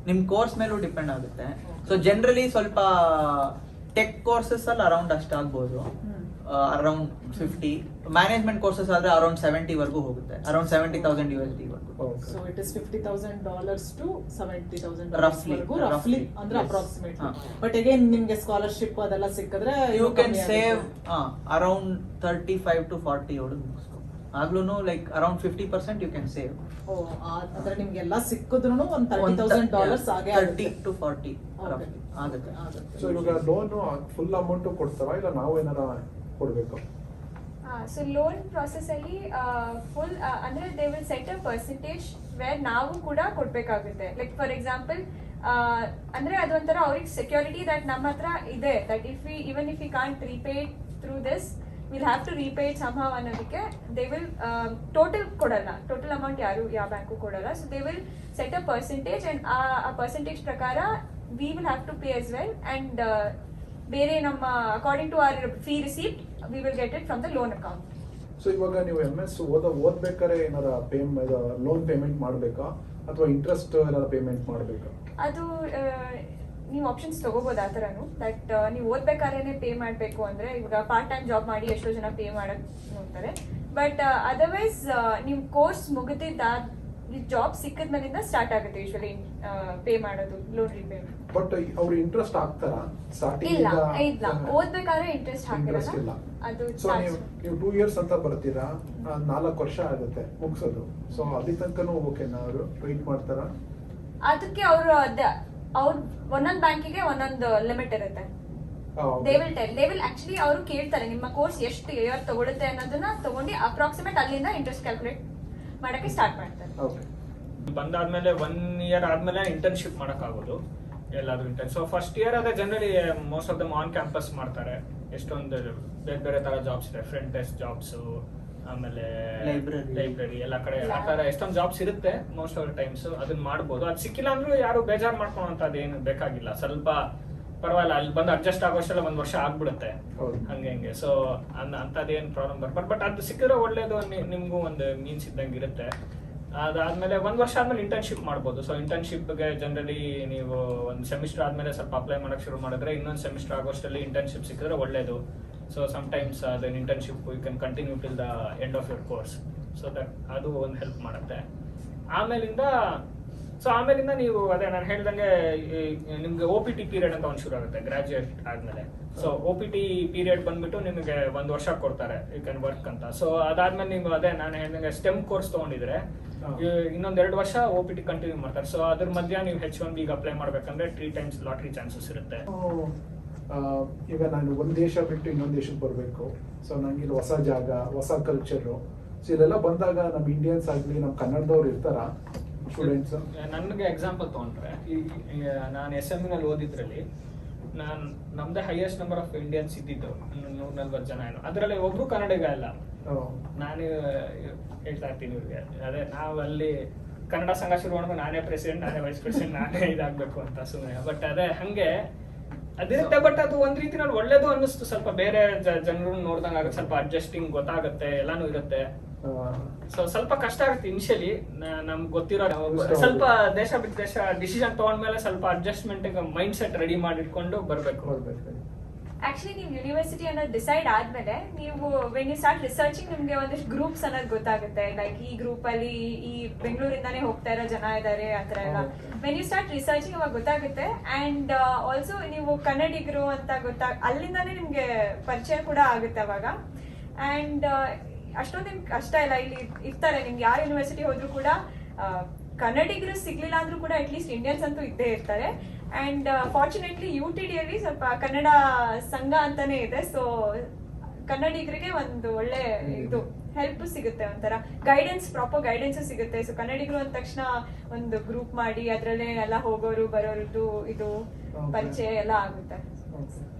ನಿಮ್ ಕೋರ್ಸ್ ಮೇಲೂ ಡಿಪೆಂಡ್ ಆಗುತ್ತೆ. ಸೊ ಜನರಲಿ ಸ್ವಲ್ಪ ಟೆಕ್ ಕೋರ್ಸಸ್ ಅಲ್ಲಿ ಅರೌಂಡ್ ಅಷ್ಟು ಆಗ್ಬೋದು, ಅರೌಂಡ್ 50. ಮ್ಯಾನೇಜ್ಮೆಂಟ್ ಕೋರ್ಸಸ್ ಆದ್ರೆ ಅರೌಂಡ್ 70 ವರೆಗೂ ಹೋಗುತ್ತೆ, ಅರೌಂಡ್ $70,000 USD ವರೆಗೂ. ಸೊ ಇಟ್ ಇಸ್ $50,000 to $70,000 Roughly. ರಫ್ಲಿ ಅಂದ್ರೆ Yes. ಅಪ್ರಾಕ್ಸಿಮೇಟ್ಲಿ. ಹಾ. ಬಟ್ ಅಗೇನ್ ನಿಮ್ಗೆ ಸ್ಕಾಲರ್ಶಿಪ್ ಅದೆಲ್ಲ ಸಿಕ್ಕಿದ್ರೆ you can save around 35 to 40 ಒಳಗೆ ಮುಗಿಸ್ಕೊ. ಆಗ್ಲೂ like around 50% you can save. ಅಂದ್ರೆ ನಿಮ್ಗೆಲ್ಲ ಸಿಕ್ಕಿದ್ರು ಒಂದು $30,000 ಆಗೇ 30 to 40 Okay. ಆಗುತ್ತೆ. ಸೊ ಇವಾಗ ಲೋನ್ ಫುಲ್ ಅಮೌಂಟ್ ಕೊಡ್ತಾರಾ ಇಲ್ಲ ನಾವು ಏನಾರ ಕೊಡ್ಬೇಕು? ಸೊ ಲೋನ್ ಪ್ರಾಸೆಸ್ ಅಲ್ಲಿ ಫುಲ್ ಅಂದ್ರೆ they will set a percentage where ನಾವು ಕೂಡ ಕೊಡ್ಬೇಕಾಗುತ್ತೆ. ಲೈಕ್ ಫಾರ್ ಎಕ್ಸಾಂಪಲ್ ಅಂದ್ರೆ ಅದೊಂಥರ ಅವ್ರಿಗೆ ಸೆಕ್ಯೂರಿಟಿ ದಟ್ ನಮ್ಮ ಹತ್ರ ಇದೆ, that even if we can't repay through this will have to repay it somehow ಅನ್ನೋದಕ್ಕೆ ದೇ ವಿಲ್ ಟೋಟಲ್ ಕೊಡಲ್ಲ, ಟೋಟಲ್ ಅಮೌಂಟ್ ಯಾವ ಬ್ಯಾಂಕು ಕೊಡಲ್ಲ. So they will set a percentage and ಆ ಪರ್ಸೆಂಟೇಜ್ ಪ್ರಕಾರ we will have to pay as well and ಬೇರೆ ನಮ್ಮ according to our fee receipt we will get it from the loan account. So ಇವಾಗ ನೀವು MS ಓದ್ಬೇಕಾದ್ರೆ ಏನಾರ loan payment ಮಾಡಬೇಕಾ ಅಥವಾ interest ಏನಾರ ಪೇಮೆಂಟ್ ಮಾಡಬೇಕಾ? ಅದು ನೀವು ಆಪ್ಷನ್ಸ್ ತಗೋಬಹುದು ಆ ಥರನು. ದಟ್ ನೀವು ಓದ್ಬೇಕಾದ್ರೆ ಪೇ ಮಾಡಬೇಕು ಅಂದ್ರೆ ಇವಾಗ ಪಾರ್ಟ್ ಟೈಮ್ ಜಾಬ್ ಮಾಡಿ ಎಷ್ಟೋ ಜನ ಪೇ ಮಾಡಕ್ ನೋಡ್ತಾರೆ. ಬಟ್ ಅದರ್ವೈಸ್ ನೀವು ಕೋರ್ಸ್ ಮುಗಿದಿದ್ದ ಜಾಬ್ ಸಿಕ್ಕಿದ ಮೇಲಿಂದ ಸ್ಟಾರ್ಟ್ ಆಗುತ್ತೆ ಯೂಶಲಿ ಪೇ ಮಾಡೋದು ಲೋನ್ ರೀಪೇಮೆಂಟ್. ಬಟ್ ಅವ್ರು ಇಂಟ್ರೆಸ್ಟ್ ಹಾಕ್ತಾರಾ ಸ್ಟಾರ್ಟಿಂಗ್? ಇಲ್ಲ ಓದ್ಬೇಕಾದ್ರೆ ಇಂಟ್ರೆಸ್ಟ್ ಇಂಟ್ರೆಸ್ಟ್ ಇಲ್ಲ. ಹಾಕಿರಲ್ಲ ಅದು. ಸೊ ನೀವು 2 years ಅಂತ ಬರ್ತೀರಾ, 4 ವರ್ಷ ಆಗುತ್ತೆ ಮುಗಿಸೋದು. ಸೊ ಅಲ್ಲಿ ತನಕನೂ ಓಕೆನಾ ಅವರು ವೆಯ್ಟ್ ಮಾಡ್ತಾರಾ? ಅದಕ್ಕೆ ಅವರು ಅವ್ರ ಒಂದೊಂದು ಬ್ಯಾಂಕಿಗೆ ಒಂದೊಂದು ಲಿಮಿಟ್ ಇರುತ್ತೆ. ದೇ ವಿಲ್ ಆಕ್ಚುಲಿ ಅವರು ಕೇಳ್ತಾರೆ ನಿಮ್ಮ ಕೋರ್ಸ್ ಎಷ್ಟು ಇಯರ್ ತಗೊಳುತ್ತೆ ಅನ್ನೋದನ್ನ ತಗೊಂಡು ಅಪ್ರಾಕ್ಸಿಮೇಟ್ ಅಲ್ಲಿಂದ ಇಂಟ್ರೆಸ್ಟ್ ಕ್ಯಾಲ್ಕುಲೇಟ್ ಮಾಡಕ್ಕೆ ಸ್ಟಾರ್ಟ್ ಮಾಡ್ತಾರೆ. ಓಕೆ. ಬಂದಾದ್ಮೇಲೆ 1 year ಆದ್ಮೇಲೆ ಇಂಟರ್ನ್ಶಿಪ್ ಮಾಡಕ್ಕಾಗೋದು ಎಲ್ಲಾದ್ರೂ ಇಂಟರ್ನ್. ಸೊ ಫಸ್ಟ್ ಇಯರ್ ಅದೇ generally most of them on campus ಮಾಡ್ತಾರೆ. ಎಷ್ಟೊಂದು ಬೇರೆ ತರ ಜಾಬ್ಸ್ ಇದೆ, ಫ್ರಂಟ್ ಡೆಸ್ಕ್ ಜಾಬ್ಸ್, ಆಮೇಲೆ ಲೈಬ್ರರಿ ಎಲ್ಲ ಕಡೆ ಆ ತರ ಎಷ್ಟೊಂದು ಜಾಬ್ಸ್ ಇರುತ್ತೆ ಮೋಸ್ಟ್ ಆಫ್ ಟೈಮ್ಸ್. ಅದನ್ನ ಮಾಡ್ಬೋದು. ಅದು ಸಿಕ್ಕಿಲ್ಲ ಅಂದ್ರೂ ಯಾರು ಬೇಜಾರು ಮಾಡ್ಕೊಳ್ಳೋಂಥದ್ದು ಏನು ಬೇಕಾಗಿಲ್ಲ. ಸ್ವಲ್ಪ ಪರವಾಗಿಲ್ಲ, ಅಲ್ಲಿ ಬಂದು ಅಡ್ಜಸ್ಟ್ ಆಗೋಷ್ಟೆಲ್ಲ 1 ವರ್ಷ ಆಗ್ಬಿಡುತ್ತೆ ಹಂಗೆ. ಸೊ ಅಂತದೇನು ಪ್ರಾಬ್ಲಮ್ ಬರ್ಬಾರ್ದು. ಬಟ್ ಅದು ಸಿಕ್ಕಿದ್ರೆ ಒಳ್ಳೇದು, ನಿಮ್ಗೂ ಒಂದು ಮೀನ್ಸ್ ಇದ್ದಂಗೆ ಇರುತ್ತೆ. ಅದಾದ್ಮೇಲೆ 1 ವರ್ಷ ಆದ್ಮೇಲೆ ಇಂಟರ್ನ್ಶಿಪ್ ಮಾಡ್ಬೋದು. ಸೊ ಇಂಟರ್ನ್ಶಿಪ್ಗೆ ಜನರಲಿ ನೀವು ಒಂದು ಸೆಮಿಸ್ಟರ್ ಆದ್ಮೇಲೆ ಸ್ವಲ್ಪ ಅಪ್ಲೈ ಮಾಡಕ್ ಶುರು ಮಾಡಿದ್ರೆ ಇನ್ನೊಂದು ಸೆಮಿಸ್ಟರ್ ಆಗೋಷ್ಟರಲ್ಲಿ ಇಂಟರ್ನ್ಶಿಪ್ ಸಿಕ್ಕಿದ್ರೆ ಒಳ್ಳೇದು. ಸೊ ಸಮ್ಟೈಮ್ಸ್ ಅದನ್ನ internship you can continue till the end of your course. So that ಅದು ಒಂದು ಹೆಲ್ಪ್ ಮಾಡುತ್ತೆ. ಆಮೇಲಿಂದ ಸೊ ಆಮೇಲಿಂದ ನೀವು ಅದೇ ನಾನು ಹೇಳ್ದಂಗೆ ನಿಮ್ಗೆ OPT ಪೀರಿಯಡ್ ಅಂತ ಒಂದು ಶುರು ಆಗುತ್ತೆ ಗ್ರಾಜುಯೇಟ್ ಆದ್ಮೇಲೆ. ಸೊ OPT ಪೀರಿಯಡ್ ಬಂದ್ಬಿಟ್ಟು ನಿಮಗೆ 1 ವರ್ಷ ಕೊಡ್ತಾರೆ ಯು ಕ್ಯಾನ್ ವರ್ಕ್ ಅಂತ. ಸೊ ಅದಾದ್ಮೇಲೆ ನೀವು ಅದೇ ನಾನು ಹೇಳ್ದಂಗೆ ಸ್ಟೆಮ್ ಕೋರ್ಸ್ ತಗೊಂಡಿದ್ರೆ ಇನ್ನೊಂದ್ 2 ವರ್ಷ OPT ಕಂಟಿನ್ಯೂ ಮಾಡ್ತಾರೆ. ಸೊ ಅದ್ರ ಮಧ್ಯ ನೀವು H1B ಅಪ್ಲೈ ಮಾಡ್ಬೇಕಂದ್ರೆ 3 times ಲಾಟ್ರಿ ಚಾನ್ಸಸ್ ಇರುತ್ತೆ. ಈಗ ನಾನು ಒಂದ್ ದೇಶ ಬಿಟ್ಟು ಇನ್ನೊಂದ್ ದೇಶಕ್ಕೆ ಬರಬೇಕು, ಸೊ ನಂಗೆ ಇಲ್ಲಿ ಹೊಸ ಜಾಗ, ಹೊಸ ಕಲ್ಚರು, ಸೊ ಇಲ್ಲೆಲ್ಲ ಬಂದಾಗ ನಮ್ಮ ಇಂಡಿಯನ್ಸ್ ಆಗ್ಲಿ ನಮ್ಮ ಕನ್ನಡದವ್ರು ಇರ್ತಾರ ಸ್ಟೂಡೆಂಟ್ಸ್? ನನಗೆ ಎಕ್ಸಾಂಪಲ್ ತಗೊಂಡ್ರೆ ನಾನು SMU ನಲ್ಲಿ ಓದಿದ್ರಲ್ಲಿ ನಮ್ದೇ ಹೈಯೆಸ್ಟ್ ನಂಬರ್ ಆಫ್ ಇಂಡಿಯನ್ಸ್ ಇದ್ದಿದ್ದು 140 ಜನ ಏನೋ, ಅದರಲ್ಲಿ ಒಬ್ರು ಕನ್ನಡಿಗ ಇಲ್ಲ. ನಾನು ಹೇಳ್ತಾ ಇರ್ತೀನಿ ಇವ್ರಿಗೆ, ಅದೇ ನಾವು ಅಲ್ಲಿ ಕನ್ನಡ ಸಂಘ ಶುರು ಮಾಡಿದ್ರೆ ನಾನೇ ಪ್ರೆಸಿಡೆಂಟ್, ನಾನೇ ವೈಸ್ ಪ್ರೆಸಿಡೆಂಟ್, ನಾನೇ ಇದಾಗಬೇಕು ಅಂತ ಸುಮ್ಮನೆ. ಬಟ್ ಅದೇ ಹಂಗೆ ಅದಿರುತ್ತೆ. ಬಟ್ ಅದು ಒಂದ್ ರೀತಿ ನಾನು ಒಳ್ಳೇದು ಅನ್ನಿಸ್ತು, ಸ್ವಲ್ಪ ಬೇರೆ ಜನರು ನೋಡ್ದಂಗ ಆಗುತ್ತೆ, ಸ್ವಲ್ಪ ಅಡ್ಜಸ್ಟಿಂಗ್ ಗೊತ್ತಾಗುತ್ತೆ, ಎಲ್ಲಾನು ಇರುತ್ತೆ. ಸೊ ಸ್ವಲ್ಪ ಕಷ್ಟ ಆಗುತ್ತೆ ಇನಿಷಿಯಲಿ, ನಮ್ಗೆ ಗೊತ್ತಿರೋ ಸ್ವಲ್ಪ ದೇಶ ಬಿಟ್ಟು ದೇಶ ಡಿಸಿಷನ್ ತಗೊಂಡ್ಮೇಲೆ ಸ್ವಲ್ಪ ಅಡ್ಜಸ್ಟ್ಮೆಂಟ್ ಮೈಂಡ್ ಸೆಟ್ ರೆಡಿ ಮಾಡಿ ಇಟ್ಕೊಂಡು ಬರ್ಬೇಕು. ಆಕ್ಚುಲಿ ನೀವು ಯೂನಿವರ್ಸಿಟಿ ಅನ್ನೋದು ಡಿಸೈಡ್ ಆದ್ಮೇಲೆ ನೀವು ವೆನ್ ಯು ಸ್ಟಾರ್ಟ್ ರಿಸರ್ಚಿಂಗ್ ನಿಮ್ಗೆ ಒಂದಿಷ್ಟು ಗ್ರೂಪ್ಸ್ ಅನ್ನೋದು ಗೊತ್ತಾಗುತ್ತೆ. ಲೈಕ್ ಈ ಗ್ರೂಪ್ ಅಲ್ಲಿ ಈ ಬೆಂಗಳೂರಿಂದಾನೇ ಹೋಗ್ತಾ ಇರೋ ಜನ ಇದಾರೆ ಆತರ ಎಲ್ಲ. ವೆನ್ ಯು ಸ್ಟಾರ್ಟ್ ರಿಸರ್ಚಿಂಗ್ ಅವಾಗ ಗೊತ್ತಾಗುತ್ತೆ. ಅಂಡ್ ಆಲ್ಸೋ ನೀವು ಕನ್ನಡಿಗರು ಅಂತ ಅಲ್ಲಿಂದಾನೇ ನಿಮ್ಗೆ ಪರಿಚಯ ಕೂಡ ಆಗುತ್ತೆ ಅವಾಗ. ಅಂಡ್ ಅಷ್ಟೊಂದು ನಿಮ್ಗೆ ಕಷ್ಟ ಇಲ್ಲ, ಇಲ್ಲಿ ಇರ್ತಾರೆ ನಿಮ್ಗೆ ಯಾವ ಯೂನಿವರ್ಸಿಟಿ ಹೋದ್ರು ಕೂಡ ಕನ್ನಡಿಗರು ಸಿಗ್ಲಿಲ್ಲ ಅಂದ್ರೂ ಕೂಡ ಅಟ್ಲೀಸ್ಟ್ ಇಂಡಿಯನ್ಸ್ ಅಂತೂ ಇದ್ದೇ ಇರ್ತಾರೆ. ಅಂಡ್ ಫಾರ್ಚುನೇಟ್ಲಿ UTD ಅಲ್ಲಿ ಸ್ವಲ್ಪ ಕನ್ನಡ ಸಂಘ ಅಂತಾನೆ ಇದೆ. ಸೊ ಕನ್ನಡಿಗರಿಗೆ ಒಂದು ಒಳ್ಳೆ ಇದು ಹೆಲ್ಪ್ ಸಿಗುತ್ತೆ, ಒಂಥರ ಗೈಡೆನ್ಸ್, ಪ್ರಾಪರ್ ಗೈಡೆನ್ಸ್ ಸಿಗುತ್ತೆ. ಸೊ ಕನ್ನಡಿಗರು ಅಂದ ತಕ್ಷಣ ಒಂದು ಗ್ರೂಪ್ ಮಾಡಿ ಅದ್ರಲ್ಲೇ ಎಲ್ಲ ಹೋಗೋರು ಬರೋರ್ದು ಇದು ಪರಿಚಯ ಎಲ್ಲ ಆಗುತ್ತೆ.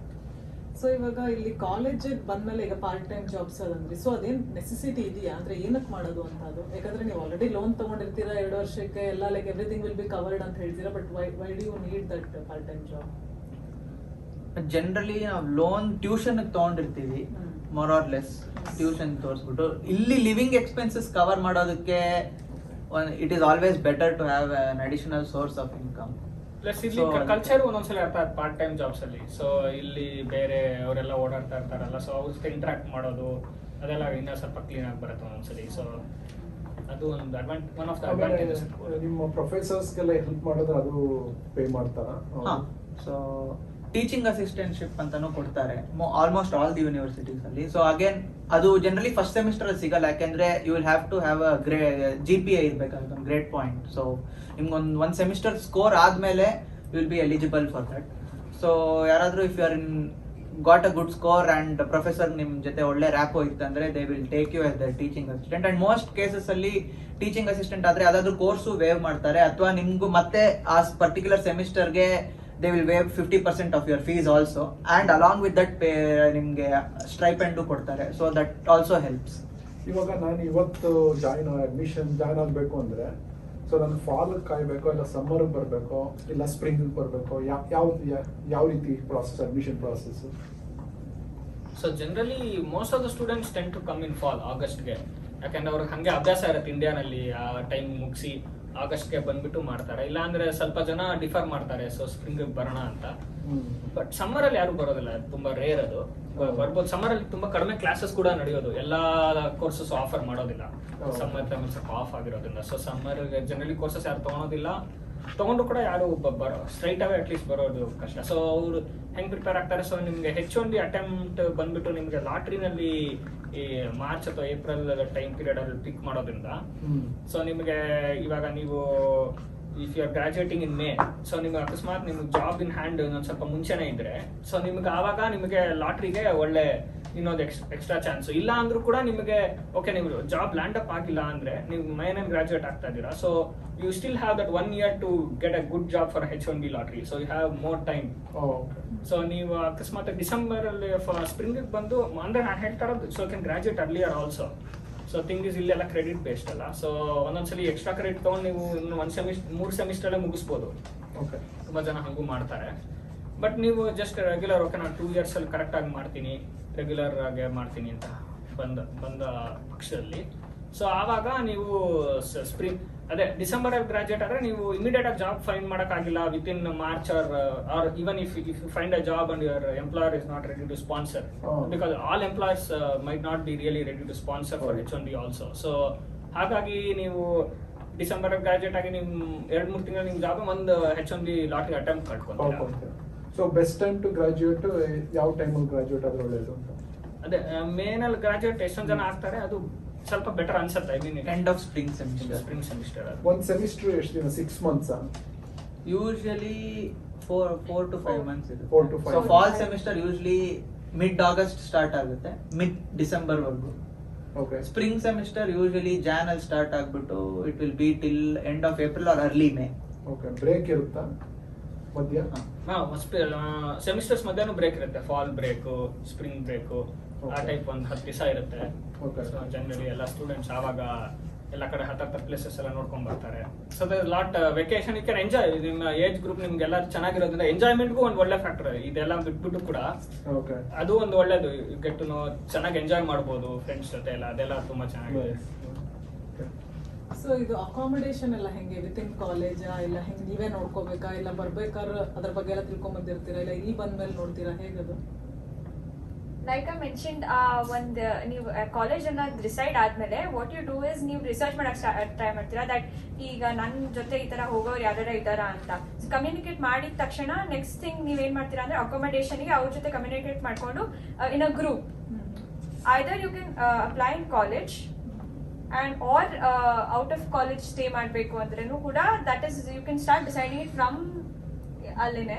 ಸೊ ಇವಾಗ ಇಲ್ಲಿ ಕಾಲೇಜಿಗೆ ಬಂದ್ಮೇಲೆ ಈಗ ಪಾರ್ಟ್ ಟೈಮ್ ಜಾಬ್ಸ್ ಅದಂದ್ರಿ, ಸೊ ಅದೇನ್ ನೆಸೆಸಿಟಿ ಇದೆಯಾ ಅಂದ್ರೆ ಏನಕ್ಕೆ ಮಾಡೋದು ಅಂತ ಅದು? ಯಾಕಂದ್ರೆ ನೀವು ಆಲ್ರೆಡಿ ಲೋನ್ ತಗೊಂಡಿರ್ತೀರಾ 2 ವರ್ಷಕ್ಕೆ ಎಲ್ಲ, like everything will be covered ಅಂತ ಹೇಳ್ತೀರಾ, but why do you need that part time job? Generally ನಾವು ಲೋನ್ ಟ್ಯೂಷನ್ ತಗೊಂಡಿರ್ತೀವಿ, ಮೋರ್ ಆರ್ ಲೆಸ್ ಟ್ಯೂಷನ್ ತೋರಿಸ್ಬಿಟ್ಟು ಇಲ್ಲಿ ಲಿವಿಂಗ್ ಎಕ್ಸ್ಪೆನ್ಸಸ್ ಕವರ್ ಮಾಡೋದಕ್ಕೆ it is always better to have an additional source of income. Plus ಇಲ್ಲಿ culture ಒಂದೊಂದ್ಸಲ ಇರ್ತಾರೆ part time jobs ಅಲ್ಲಿ. So ಇಲ್ಲಿ ಬೇರೆ ಅವರೆಲ್ಲ ಓಡಾಡ್ತಾ ಇರ್ತಾರಲ್ಲ, ಸೊ ಅವ್ರ ಜೊತೆ ಇಂಟ್ರಾಕ್ಟ್ ಮಾಡೋದು ಅದೆಲ್ಲ ಇನ್ನೂ ಸ್ವಲ್ಪ ಕ್ಲೀನ್ ಆಗಿ ಬರುತ್ತೆ ಒಂದೊಂದ್ಸಲಿ. ಸೊ ಅದು ಒಂದು ಒನ್ ಆಫ್ ದ ಅಡ್ವಾಂಟೇಜಸ್. ನಿಮ್ಮ ಪ್ರೊಫೆಸರ್ಸ್ಗೆಲ್ಲ ಹೆಲ್ಪ್ ಮಾಡಿದ್ರೆ ಅದು ಪೇ ಮಾಡ್ತಾರಾ? ಸೊ ಟೀಚಿಂಗ್ ಅಸಿಸ್ಟೆಂಟ್ಶಿಪ್ ಅಂತಾನು ಕೊಡ್ತಾರೆ ಆಲ್ಮೋಸ್ಟ್ ಆಲ್ ದಿ ಯೂನಿವರ್ಸಿಟೀಸ್ ಅಲ್ಲಿ. ಸೊ ಅಗೇನ್ ಅದು ಜನರಲಿ ಫಸ್ಟ್ ಸೆಮಿಸ್ಟರ್ ಅಲ್ಲಿ ಸಿಗಲ್ಲ, ಯಾಕೆಂದ್ರೆ you will have to have a GPA ಇರ್ಬೇಕಾಗುತ್ತೆ, ಒಂದು ಗ್ರೇಡ್ ಪಾಯಿಂಟ್. ಸೊ ನಿಮ್ಗೆ ಒಂದು ಸೆಮಿಸ್ಟರ್ ಸ್ಕೋರ್ ಆದ್ಮೇಲೆ you will be eligible for that. So ಯಾರಾದ್ರೂ if you are in got a good score and professor ನಿಮ್ ಜೊತೆ ಒಳ್ಳೆ ರ್ಯಾಪೋ ಇತ್ತಂದ್ರೆ they will take you as the teaching assistant. And most cases ಅಲ್ಲಿ teaching assistant ಆದ್ರೆ ಯಾವ್ದಾದ್ರು course wave ಮಾಡ್ತಾರೆ, ಅಥವಾ ನಿಮ್ಗೂ ಮತ್ತೆ ಆ particular ಸೆಮಿಸ್ಟರ್ಗೆ they will waive 50% of your fees also, and along with that ನಿಮ್ಗೆ ಸ್ಟೈಪೆಂಡ್ ಕೊಡ್ತಾರೆ. So that also helps. ಇವಾಗ ನಾನು ಇವತ್ತು ಜಾಯಿನ್ ಆಗಬೇಕು ಅಂದ್ರೆ, ಸೊ ನಾನು ಫಾಲ್ ಕಾಯ್ಬೇಕು, ಇಲ್ಲ ಸಮ್ಮರ್ ಬರಬೇಕು, ಇಲ್ಲ ಸ್ಪ್ರಿಂಗ್ ಬರಬೇಕು, ಯಾವ ರೀತಿ process, admission process? So generally most of the students tend to come in fall, ಆಗಸ್ಟ್ಗೆ. ಯಾಕಂದ್ರೆ ಅವ್ರಿಗೆ ಹಂಗೆ ಅಭ್ಯಾಸ ಇರುತ್ತೆ ಇಂಡಿಯಾನಲ್ಲಿ ಆ ಟೈಮ್ ಮುಗಿಸಿ ಆಗಸ್ಟ್ಗೆ ಬಂದ್ಬಿಟ್ಟು ಮಾಡ್ತಾರೆ. ಇಲ್ಲ ಅಂದ್ರೆ ಸ್ವಲ್ಪ ಜನ ಡಿಫರ್ ಮಾಡ್ತಾರೆ, ಸೊ ಸ್ಪ್ರಿಂಗ್ ಬರೋಣ ಅಂತ. ಬಟ್ ಸಮ್ಮರ್ ಅಲ್ಲಿ ಯಾರು ಬರೋದಿಲ್ಲ, ತುಂಬಾ ರೇರ್ ಅದು. ಬರ್ಬೋದು. ಸಮ್ಮರ್ ಅಲ್ಲಿ ತುಂಬಾ ಕಡಿಮೆ ಕ್ಲಾಸಸ್ ಕೂಡ ನಡೆಯೋದು, ಎಲ್ಲಾ ಕೋರ್ಸಸ್ ಆಫರ್ ಮಾಡೋದಿಲ್ಲ ಸಮ್ಮರ್ ಟೈಮಲ್ಲಿ, ಸ್ವಲ್ಪ ಆಫ್ ಆಗಿರೋದ್ರಿಂದ. ಸೊ ಸಮ್ಮರ್ ಜನರಲಿ ಕೋರ್ಸಸ್ ಯಾರು ತಗೊಳೋದಿಲ್ಲ, ತಗೊಂಡು ಕೂಡ ಯಾರು ಸ್ಟ್ರೈಟ್ ಅವೇ ಅಟ್ಲೀಸ್ಟ್ ಬರೋದು ಕಷ್ಟ. ಸೊ ಅವರು ಹೆಂಗ್ ಪ್ರಿಪೇರ್ ಆಗ್ತಾರೆ? ಸೊ ನಿಮ್ಗೆ H1B ಅಟೆಂಪ್ಟ್ ಬಂದ್ಬಿಟ್ಟು ನಿಮ್ಗೆ ಲಾಟ್ರಿನಲ್ಲಿ ಈ ಮಾರ್ಚ್ ಅಥವಾ ಏಪ್ರಿಲ್ ಟೈಮ್ ಪೀರಿಯಡ್ ಅಲ್ಲಿ ಪಿಕ್ ಮಾಡೋದ್ರಿಂದ, ಸೊ ನಿಮ್ಗೆ ಇವಾಗ ನೀವು if you are graduating in May, so ನಿಮ್ಗೆ ಅಕಸ್ಮಾತ್ ನಿಮ್ಗೆ ಜಾಬ್ ಇನ್ ಹ್ಯಾಂಡ್ ಇನ್ನೊಂದು ಸ್ವಲ್ಪ ಮುಂಚೆನೇ ಇದ್ರೆ, ಸೊ ನಿಮ್ಗೆ ಆವಾಗ ನಿಮಗೆ ಲಾಟ್ರಿಗೆ ಒಳ್ಳೆ ಇನ್ನೊಂದು ಎಕ್ಸ್ಟ್ರಾ ಚಾನ್ಸ್. ಇಲ್ಲ ಅಂದ್ರೂ ಕೂಡ ನಿಮಗೆ ಓಕೆ, ನೀವು ಜಾಬ್ ಲ್ಯಾಂಡ್ ಅಪ್ ಆಗಿಲ್ಲ ಅಂದ್ರೆ ನೀವು ಮೈನ್ ಗ್ರಾಜುಯೇಟ್ ಆಗ್ತಾ ಇದ್ದೀರಾ, so you still have that 1 year to get a good job for H1B lottery. So you have more time. So ನೀವು ಅಕಸ್ಮಾತ್ ಡಿಸೆಂಬರ್ ಅಲ್ಲಿ ಸ್ಪ್ರಿಂಗ್ ಬಂದು ಅಂದ್ರೆ ನಾನು ಹೇಳ್ತಾ ಇರೋದು, so can graduate earlier also. So thing is ಇಲ್ಲೆಲ್ಲ ಕ್ರೆಡಿಟ್ ಬೇಸ್ಡ್ ಅಲ್ಲ, ಸೊ ಒಂದೊಂದ್ಸಲಿ ಎಕ್ಸ್ಟ್ರಾ ಕ್ರೆಡಿಟ್ ತಗೊಂಡು ನೀವು ಇನ್ನು 3 ಸೆಮಿಸ್ಟರ್ ಮುಗಿಸ್ಬೋದು. ತುಂಬಾ ಜನ ಹಂಗೂ ಮಾಡ್ತಾರೆ. ಬಟ್ ನೀವು ಜಸ್ಟ್ ರೆಗ್ಯುಲರ್ ಓಕೆ ನಾನು 2 years ಅಲ್ಲಿ ಕರೆಕ್ಟ್ ಆಗಿ ಮಾಡ್ತೀನಿ, ರೆಗ್ಯುಲರ್ ಆಗಿ ಮಾಡ್ತೀನಿ ಅಂತ ಬಂದ ಪಕ್ಷದಲ್ಲಿ, ಸೊ ಆವಾಗ ನೀವು ಸ್ಪ್ರಿಂಗ್ ಅದೇ ಡಿಸೆಂಬರ್ ಅಲ್ಲಿ ಗ್ರಾಜುಯೇಟ್ ಆದ್ರೆ ನೀವು ಇಮಿಡಿಯೇಟ್ ಆಗಿ ಜಾಬ್ ಫೈಂಡ್ ಮಾಡೋಕ್ಕಾಗಿಲ್ಲ within March or even if you find a job and your employer is not ready to sponsor, because all employers might not be really ready to sponsor for H1B also. So ಹಾಗಾಗಿ ನೀವು December graduate ಆಗಿ ನಿಮ್ 2-3 ತಿಂಗಳು ನಿಮ್ job ಒಂದು H1B lottery attempt ಕಳ್ಕೊಂತೀರಾ. So best time to graduate ಯಾವ ಟೈಮಲ್ಲಿ ಗ್ರಾಜುಯೇಟ್ ಆದ್ರೆ ಒಳ್ಳೇದು ಅಂತ? ಅದೇ ಮೇನಲ್ಲಿ ಗ್ರಾಜುಯೇಟ್ ಎಷ್ಟೊಂದು ಜನ ಆಗ್ತಾರೆ, ಅದು ಸ್ವಲ್ಪ ಬೆಟರ್ ಅನ್ಸುತ್ತೆ. I mean end of spring semester ಅದು ಒಂದು ಸೆಮಿಸ್ಟರ್ ಎಷ್ಟು ದಿನ? 6 months ಯೂಶಲಿ 4 to 5 months ಇರುತ್ತೆ. 4 to 5 so fall semester usually mid August start ಆಗುತ್ತೆ, ಮಿಡ್ ಡಿಸೆಂಬರ್ ವರ್ಗು. Okay. Spring semester usually Jan ಅಲ್ಲಿ ಸ್ಟಾರ್ಟ್ ಆಗ್ಬಿಟ್ಟು it will be till end of April or early May. Okay. Break ಇರುತ್ತಾ ಮಧ್ಯ? Semesters ಮಧ್ಯಾಹ್ನ break ಇರುತ್ತೆ, fall break, spring break, ಆ Okay. Type ಒಂದು 10 ದಿವಸ ಇರುತ್ತೆ. Okay. ಸೊ ಜನರಲಿ ಎಲ್ಲ ಸ್ಟೂಡೆಂಟ್ಸ್ ಆವಾಗ ಎಲ್ಲ ಕಡೆ ಹತ್ತ ಪ್ಲೇಸಸ್ ಎಲ್ಲ ನೋಡ್ಕೊಂಡ್ ಬರ್ತಾರೆ. So lot vacation you can enjoy. ನಿಮ್ಮ ಏಜ್ ಗ್ರೂಪ್ ನಿಮ್ಗೆಲ್ಲ ಚೆನ್ನಾಗಿರೋದ್ರಿಂದ ಎಂಜಾಯ್ಮೆಂಟ್ಗೂ ಒಂದು ಒಳ್ಳೆ ಫ್ಯಾಕ್ಟರ್. ಇದೆಲ್ಲ ಬಿಟ್ಬಿಟ್ಟು ಕೂಡ ಓಕೆ. ಅದು ಒಂದು ಒಳ್ಳೇದು. ಗೆಟ್ ಟು ನೋ, ಚೆನ್ನಾಗಿ ಎಂಜಾಯ್ ಮಾಡ್ಬೋದು ಫ್ರೆಂಡ್ಸ್ ಜೊತೆ ಎಲ್ಲ, ಅದೆಲ್ಲ ತುಂಬಾ ಚೆನ್ನಾಗಿದೆ. ಸೊ ಇದು ಅಕಾಮಿಡೇಷನ್ ಎಲ್ಲ ಹೆಂಗೆ? ವಿತ್ ಇನ್ ಕಾಲೇಜಾ ಇಲ್ಲ ಹೆಂಗೆ ನೀವೇ ನೋಡ್ಕೋಬೇಕಾ, ಇಲ್ಲ ಬರ್ಬೇಕಾದ್ರೆ ಅದ್ರ ಬಗ್ಗೆ ಎಲ್ಲ ತಿಳ್ಕೊಂಬಂದಿರ್ತೀರಾ, ಇಲ್ಲ ಇಲ್ಲಿ ಬಂದ್ಮೇಲೆ ನೋಡ್ತೀರಾ, ಹೇಗದು? ಲೈಕ್ ಐ ಮೆನ್ಷನ್ಡ್, ಒಂದು ನೀವು ಕಾಲೇಜ್ ಅನ್ನ ಡಿಸೈಡ್ ಆದ್ಮೇಲೆ ವಾಟ್ ಯು ಡೂ ಇಸ್ ನೀವು ರಿಸರ್ಚ್ ಮಾಡಕ್ ಟ್ರೈ ಮಾಡ್ತೀರಾ ದಟ್ ಈಗ ನನ್ನ ಜೊತೆ ಈ ತರ ಹೋಗೋರು ಯಾವ್ದಾರ ಇದ್ದಾರಾ ಅಂತ. ಕಮ್ಯುನಿಕೇಟ್ ಮಾಡಿದ ತಕ್ಷಣ ನೆಕ್ಸ್ಟ್ ಥಿಂಗ್ ನೀವೇನ್ ಮಾಡ್ತೀರಾ ಅಂದ್ರೆ ಅಕಾಮಿಡೇಷನ್ಗೆ ಅವ್ರ ಜೊತೆ ಕಮ್ಯುನಿಕೇಟ್ ಮಾಡ್ಕೊಂಡು in a group either you can apply in college and or out of college stay ಮಾಡಬೇಕು ಅಂದ್ರೇನು ಕೂಡ that is you can start deciding it from alline.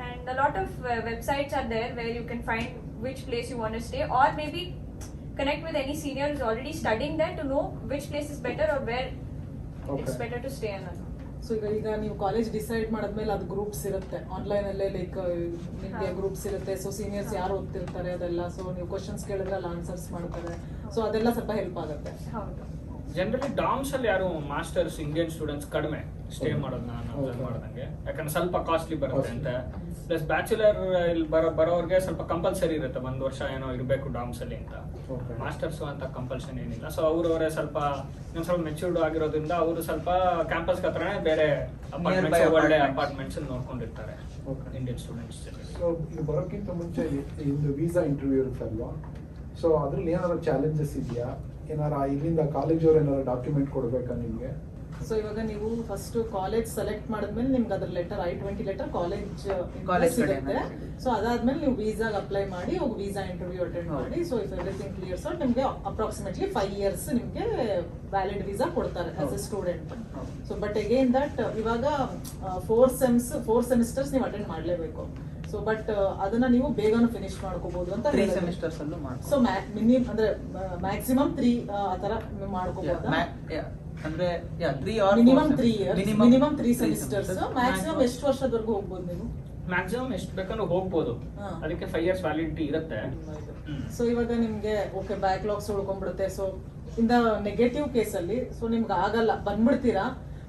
And a lot of websites are there where you can find which place you want to stay, or maybe connect with any senior who's already studying there to know which place is better or where it's better to stay ಅನ್ನೋದು. So ಈಗ ನೀವು college decide ಮಾಡಿದ್ಮೇಲೆ ಅದು groups ಇರುತ್ತೆ online ಅಲ್ಲೇ, like ನಿಮಗೆ groups ಇರುತ್ತೆ. So seniors ಯಾರು ಓದ್ತಿರ್ತಾರೆ ಅದೆಲ್ಲ, ಸೊ ನೀವು ಕ್ವಶನ್ಸ್ ಕೇಳಿದ್ರೆ ಅಲ್ಲಿ ಆನ್ಸರ್ಸ್ ಮಾಡ್ತಾರೆ. ಸೊ ಅದೆಲ್ಲ ಸ್ವಲ್ಪ ಹೆಲ್ಪ್ ಆಗುತ್ತೆ. ಹೌದು. ಜನರಲಿ ಡಾಮ್ಸ್ ಅಲ್ಲಿ ಯಾರು ಮಾಸ್ಟರ್ಸ್ ಇಂಡಿಯನ್ ಸ್ಟೂಡೆಂಟ್ಸ್ ಕಡಿಮೆ ಸ್ಟೇ ಮಾಡೋದು ನಾನು ಅಬ್ಸರ್ವ್ ಮಾಡ್ದಂಗೆ, ಯಾಕಂದ್ರೆ ಸ್ವಲ್ಪ ಕಾಸ್ಟ್ಲಿ ಬರುತ್ತೆ ಅಂತ. ಪ್ಲಸ್ ಬ್ಯಾಚುಲರ್ ಇಲ್ಲಿ ಬರೋರ್ಗೆ ಸ್ವಲ್ಪ ಕಂಪಲ್ಸರಿ ಇರುತ್ತೆ 1 ವರ್ಷ ಏನೋ ಇರಬೇಕು ಡಾಮ್ಸ್ ಅಲ್ಲಿ ಅಂತ. ಮಾಸ್ಟರ್ಸ್ ಅಂತ ಕಂಪಲ್ಷನ್ ಏನಿಲ್ಲ. ಸೊ ಅವರವರೇ ಸ್ವಲ್ಪ ಇನ್ನೊಂದು ಸ್ವಲ್ಪ ಮೆಚೂರ್ಡ್ ಆಗಿರೋದ್ರಿಂದ ಅವರು ಸ್ವಲ್ಪ ಕ್ಯಾಂಪಸ್ ಹತ್ರನೇ ಬೇರೆ ಅಪಾರ್ಟ್ಮೆಂಟ್ಸ್, ಒಳ್ಳೆ ಅಪಾರ್ಟ್ಮೆಂಟ್ಸ್ ನೋಡ್ಕೊಂಡಿರ್ತಾರೆ ಇಂಡಿಯನ್ ಸ್ಟೂಡೆಂಟ್ಸ್. ಸೊ ಇದು ಬರೋಕ್ಕಿಂತ ಮುಂಚೆ ಇದು ವೀಸಾ ಇಂಟರ್ವ್ಯೂ ಇರುತ್ತಲ್ವಾ, ಸೊ ಅದ್ರಲ್ಲಿ ಏನಾದ್ರು ಚಾಲೆಂಜಸ್ ಇದೆಯಾ? ಏನಾರ ಇಲ್ಲಿಂದ ಕಾಲೇಜವ್ರು ಏನಾರ ಡಾಕ್ಯುಮೆಂಟ್ ಕೊಡ್ಬೇಕಾ ನಿಮ್ಗೆ? ಸೊ ಇವಾಗ ನೀವು ಫಸ್ಟ್ ಕಾಲೇಜ್ ಸೆಲೆಕ್ಟ್ ಮಾಡಿದ್ಮೇಲೆ ನಿಮ್ಗೆ ಅದ್ರ ಲೆಟರ್ I-20 ಲೆಟರ್ ಕಾಲೇಜ್ ಸಿಗುತ್ತೆ. ಸೊ ಅದಾದ್ಮೇಲೆ ನೀವು ವೀಸಾಗ್ ಅಪ್ಲೈ ಮಾಡಿ ಹೋಗಿ ವೀಸಾ ಇಂಟರ್ವ್ಯೂ ಅಟೆಂಡ್ ಮಾಡಿ. So if everything clears out ನಿಮ್ಗೆ ಅಪ್ರಾಕ್ಸಿಮೇಟ್ಲಿ 5 years ನಿಮ್ಗೆ ವ್ಯಾಲಿಡ್ ವೀಸಾ ಕೊಡ್ತಾರೆ as A student. So but again that ಇವಾಗ 4 ಸೆಮಿಸ್ಟರ್ಸ್ ನೀವು ಅಟೆಂಡ್ ಮಾಡ್ಲೇಬೇಕು. ಸೊ ಬಟ್ ಅದನ್ನ ನೀವು ಬೇಗನೆ ಫಿನಿಶ್ ಮಾಡ್ಕೋಬಹುದು ಅಂತ 3 ಸೆಮಿಸ್ಟರ್ಸ್ ಅಲ್ಲೂ ಮಾಡ್ಬೋದು. ಸೊ ಮಿನಿಮಮ್ ಅಂದ್ರೆ ಮ್ಯಾಕ್ಸಿಮಮ್ 3 ಆ ತರ ಮಾಡ್ಕೋಬಹುದು. ಅಂದ್ರೆ 3 or minimum 3 years, minimum 3 semesters. Maximum ಎಷ್ಟು ವರ್ಷದವರೆಗೂ ಹೋಗ್ಬೋದು ನೀವು? ಮ್ಯಾಕ್ಸಿಮಮ್ ಎಷ್ಟು ಬೇಕಂದ್ರೆ ಹೋಗ್ಬೋದು. ಅದಕ್ಕೆ 5 years ವ್ಯಾಲಿಡಿಟಿ ಇರುತ್ತೆ. ಸೊ ಇವಾಗ ನಿಮ್ಗೆ ಓಕೆ ಬ್ಯಾಕ್ಲಾಗ್ಸ್ ಉಳ್ಕೊಂಡ್ಬಿಡುತ್ತೆ. ಸೊ ಇನ್ ದ ನೆಗೆಟಿವ್ ಕೇಸಲ್ಲಿ ಸೊ ನಿಮ್ಗೆ ಆಗಲ್ಲ, ಬಂದ್ಬಿಡ್ತೀರಾ,